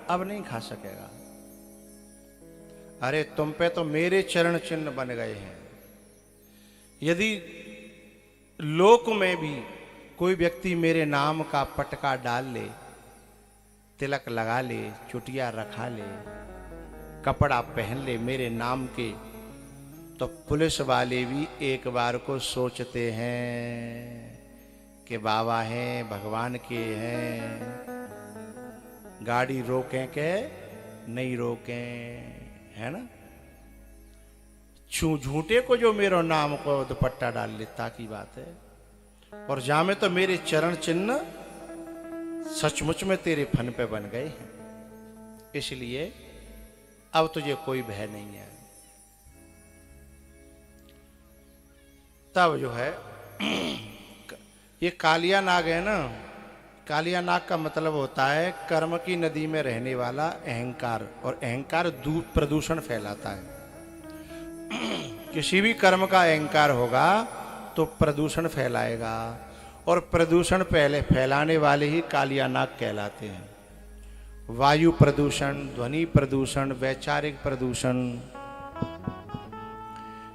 अब नहीं खा सकेगा। अरे तुम पे तो मेरे चरण चिन्ह बन गए हैं। यदि लोक में भी कोई व्यक्ति मेरे नाम का पटका डाल ले, तिलक लगा ले, चुटिया रखा ले, कपड़ा पहन ले मेरे नाम के, तो पुलिस वाले भी एक बार को सोचते हैं कि बाबा हैं, भगवान के हैं, गाड़ी रोकें के नहीं रोकें, है ना। झूठे को जो मेरा नाम को दुपट्टा डाल लेता की बात है, और जामे तो मेरे चरण चिन्ह सचमुच में तेरे फन पे बन गए हैं, इसलिए अब तुझे कोई भय नहीं है। तब जो है ये कालिया नाग है ना, कालिया नाग का मतलब होता है कर्म की नदी में रहने वाला अहंकार, और अहंकार प्रदूषण फैलाता है। किसी भी कर्म का अहंकार होगा तो प्रदूषण फैलाएगा, और प्रदूषण पहले फैलाने वाले ही कालिया नाग कहलाते हैं। वायु प्रदूषण, ध्वनि प्रदूषण, वैचारिक प्रदूषण,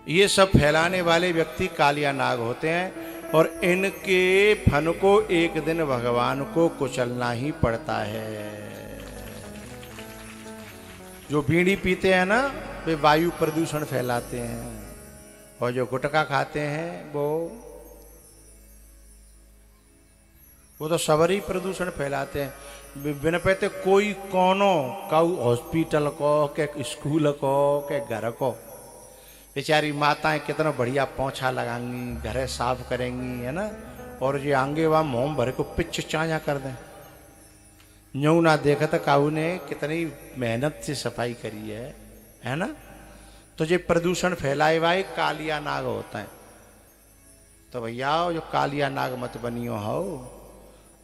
ये सब फैलाने वाले व्यक्ति कालिया नाग होते हैं, और इनके फन को एक दिन भगवान को कुचलना ही पड़ता है। जो बीड़ी पीते हैं ना, वे वायु प्रदूषण फैलाते हैं, और जो गुटखा खाते हैं वो तो सबरी प्रदूषण फैलाते हैं। बिन पहते कोई कोनो काऊ हॉस्पिटल को, के स्कूल को, के घर को, बेचारी माताएं कितना बढ़िया पोंछा लगाएंगी, घर साफ करेंगी, है ना, और ये आंगे वहाँ मोम भर को पिच चाँचा कर दें। यूं ना देखा तो काऊ ने कितनी मेहनत से सफाई करी है ना। तो ये प्रदूषण फैलाए वाए कालिया नाग होता है। तो भैया जो कालिया नाग मत बनियो हो,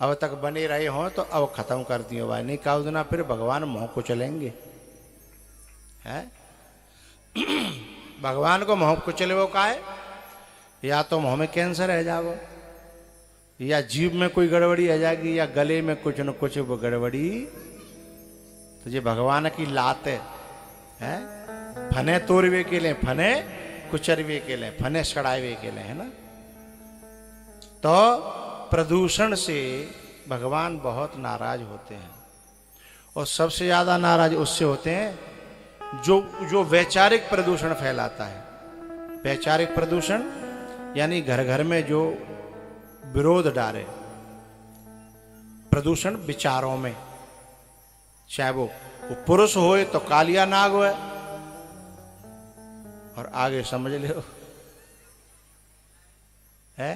अब तक बने रहे हो तो अब खत्म कर दियो भाई, नहीं काऊ देना फिर भगवान मोह को चलेंगे, है। भगवान को मोह को चले वो का है, या तो मुंह में कैंसर है जाओ, या जीभ में कोई गड़बड़ी आ जाएगी, या गले में कुछ न कुछ वो गड़बड़ी। तो ये भगवान की लात है, फने तोड़वे के लिए, फने कुचरवे के लिए, फने सड़ावे के लिए, है ना। तो प्रदूषण से भगवान बहुत नाराज होते हैं, और सबसे ज्यादा नाराज उससे होते हैं जो वैचारिक प्रदूषण फैलाता है। वैचारिक प्रदूषण यानी घर घर में जो विरोध डाले, प्रदूषण विचारों में, चाहे वो पुरुष होए तो कालिया नाग होए, और आगे समझ लो है।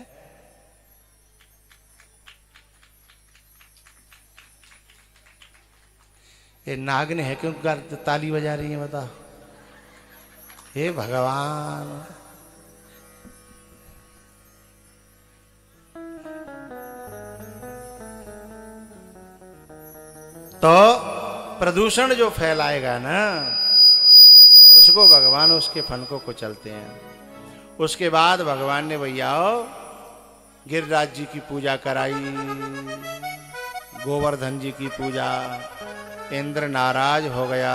ये नाग ने है क्यों ताली बजा रही है बताओ? हे भगवान, तो प्रदूषण जो फैलाएगा ना उसको भगवान उसके फन को कुचलते हैं। उसके बाद भगवान ने भैया गिरिराज जी की पूजा कराई, गोवर्धन जी की पूजा। इंद्र नाराज हो गया,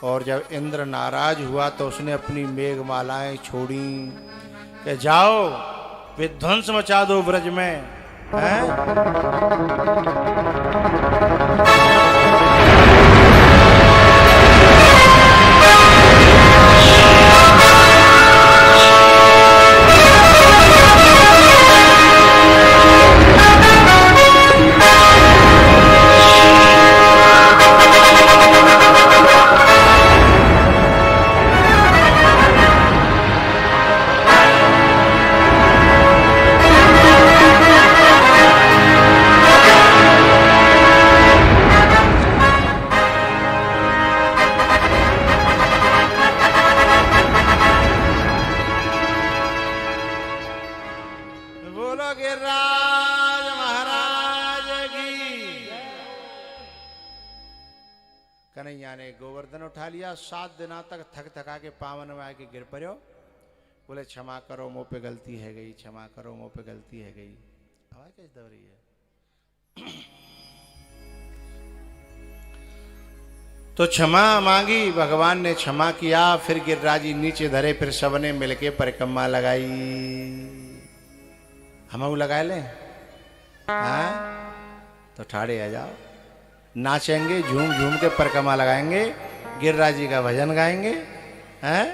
और जब इंद्र नाराज हुआ तो उसने अपनी मेघमालाएं छोड़ी कि जाओ विध्वंस मचा दो ब्रज में, हैं? कन्हैया ने गोवर्धन उठा लिया, 7 दिनों तक थक थका के पावन में आके गिर पड़ो। बोले क्षमा करो मुंह पे गलती है गई, क्षमा करो मुंह पे गलती है गई। आवाज कैसे दब रही है? तो क्षमा मांगी, भगवान ने क्षमा किया। फिर गिरिराज जी नीचे धरे, फिर सबने मिलके परिक्रमा लगाई। हम लगा लें? हाँ तो ठाड़े आ जाओ, नाचेंगे, झूम झूम के परिक्रमा लगाएंगे, गिरिराज जी का भजन गाएंगे। हैं?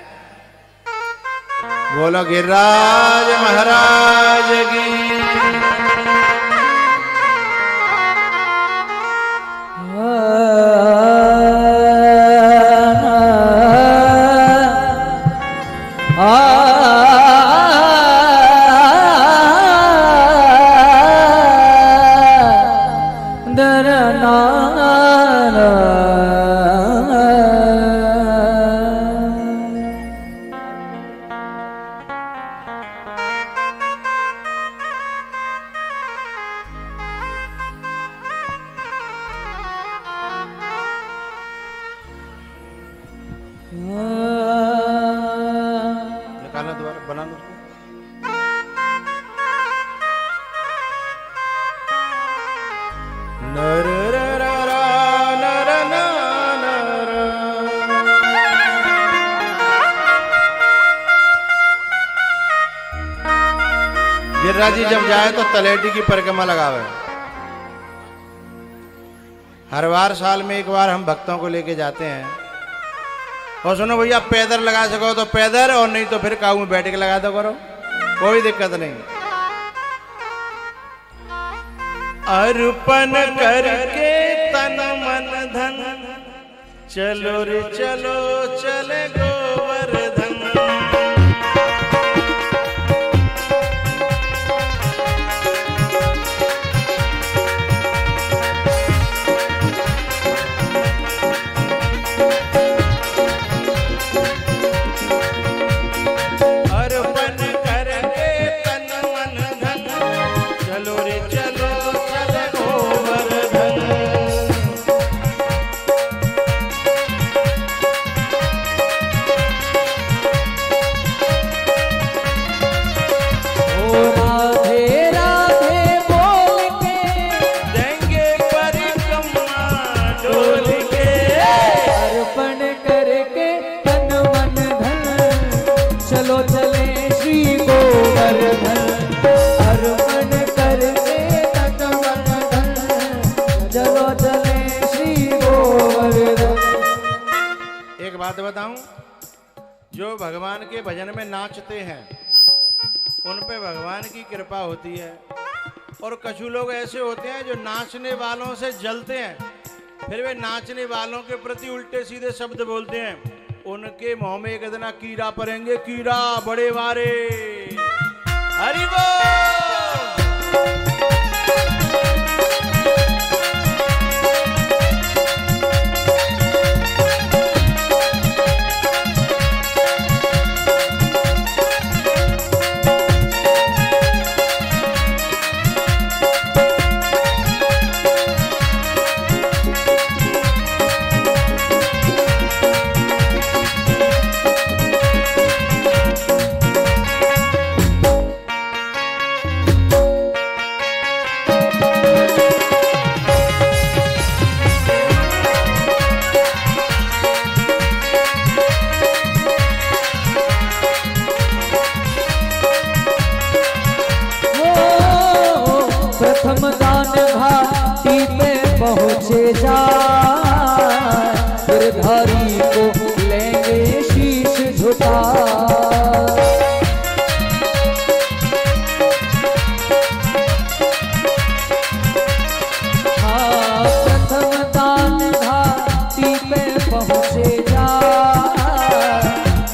बोलो गिरिराज महाराज की। निकालना दोबारा, बना लो। नर गिरिराज जी जब जाए तो तलेटी की परिक्रमा लगावे। हर बार साल में एक बार हम भक्तों को लेके जाते हैं। और सुनो भैया, पैदल लगा सको तो पैदल, और नहीं तो फिर काऊ में बैठ के लगा दो करो, कोई दिक्कत नहीं। अर्पण करके तन मन धन, चलो रे चलो चले गोवर्धन। बात बताऊं, जो भगवान के भजन में नाचते हैं उन पे भगवान की कृपा होती है, और कुछ लोग ऐसे होते हैं जो नाचने वालों से जलते हैं, फिर वे नाचने वालों के प्रति उल्टे सीधे शब्द बोलते हैं, उनके मुंह में एक दिन कीड़ा पड़ेंगे, कीड़ा बड़े वारे। हरि बोल। प्रथम दान घाटी पे पहुँचे जा, गिरधारी को लेंगे शीश झुका। हाँ, प्रथम दान घाटी पे पहुँचे जा,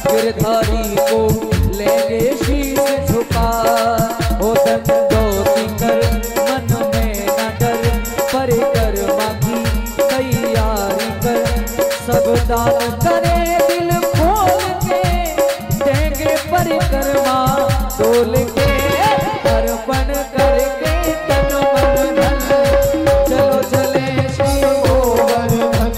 गिरधारी को लेंगे शीश झुका। ओ दंडोती कर मन में न डर, परिक्रमा की तैयारी कर। सब दान करे दिल खोल के, देंगे परिक्रमा डोल के। अर्पण करके तन मन धन, चलो चले श्री गोवर्धन।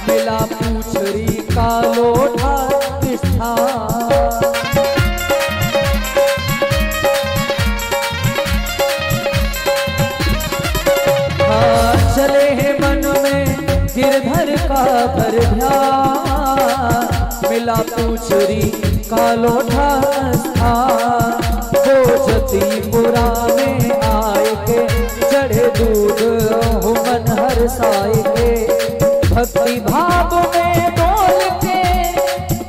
मिला पूछरी का लोटा स्थान। हाँ, चले हैं मन में गिरधर का भर ध्यान, मिला पूछरी का लोटा स्थान। भोजतीपुरा में आए के चढ़े दूध हो मन हर्षाए के। भक्ति भाव में डोल के,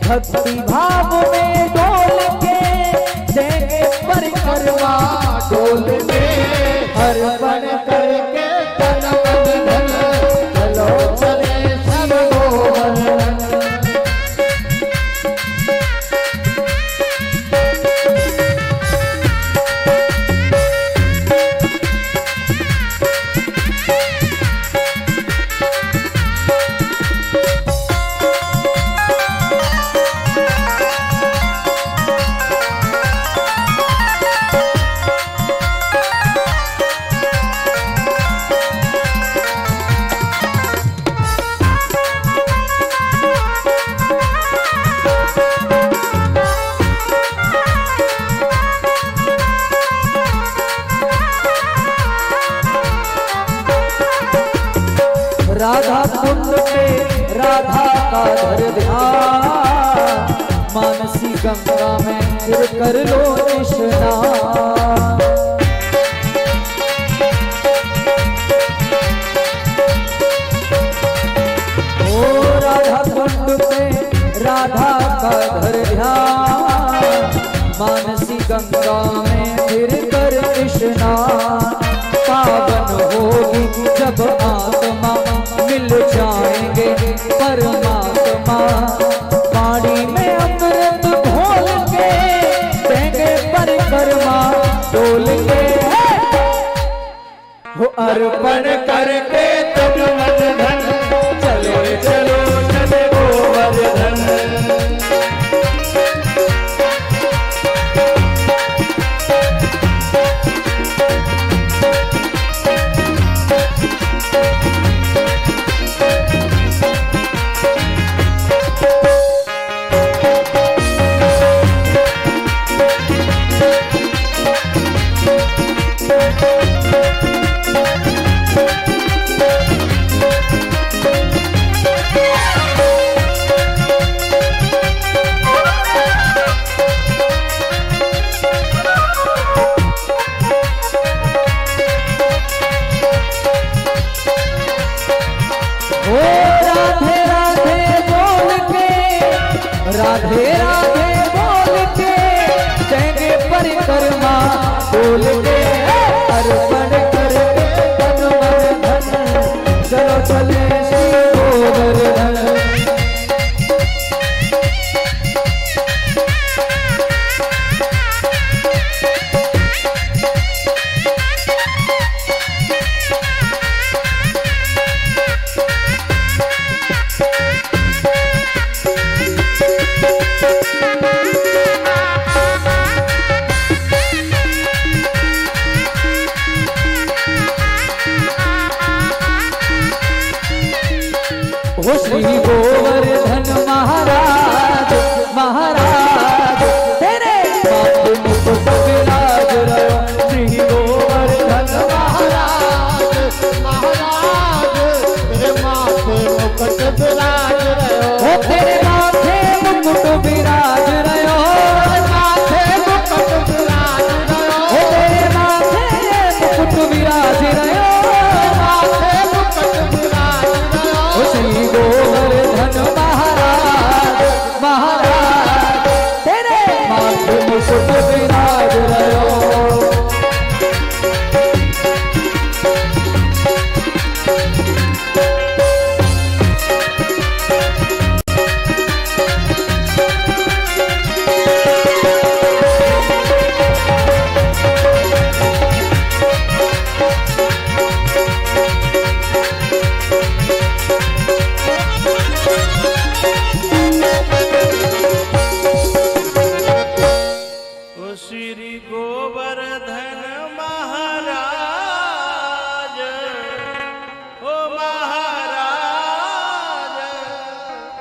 भक्ति भाव में डोल के, देंगे परिक्रमा डोल के। अर्पण करके तन मन धन, चलो चले श्री गोवर्धन। राधा कुंड पे राधा का धर ध्यान, मानसी गंगा में फिर कर लो स्नान। ओ राधा कुंड पे राधा का धर ध्यान, मानसी गंगा में फिर कर स्नान। पावन होगी जब आत्मा मिल जाएंगे परमात्मा, पानी में अमृत घोल के, देंगे परिक्रमा डोल के। हो अर्पण करके तन मन धन, चलो चलो चले गोवर्धन। वो श्री गोवर्धन महाराज महाराज तेरे माथे मुकुट विराज रहो श्री गोवर्धन महाराज महाराज तेरे माथे मुकुट विराज रहो ओ तेरे माथे मुकुट विराज रहो माथे मुकुट विराज रहो ओ तेरे माथे मुकुट विराज रहो माथे मुकुट विराज रहो ओ श्री गोवर्धन महाराज महाराज तेरे माथे मुकुट विराज रहो श्री गोवर्धन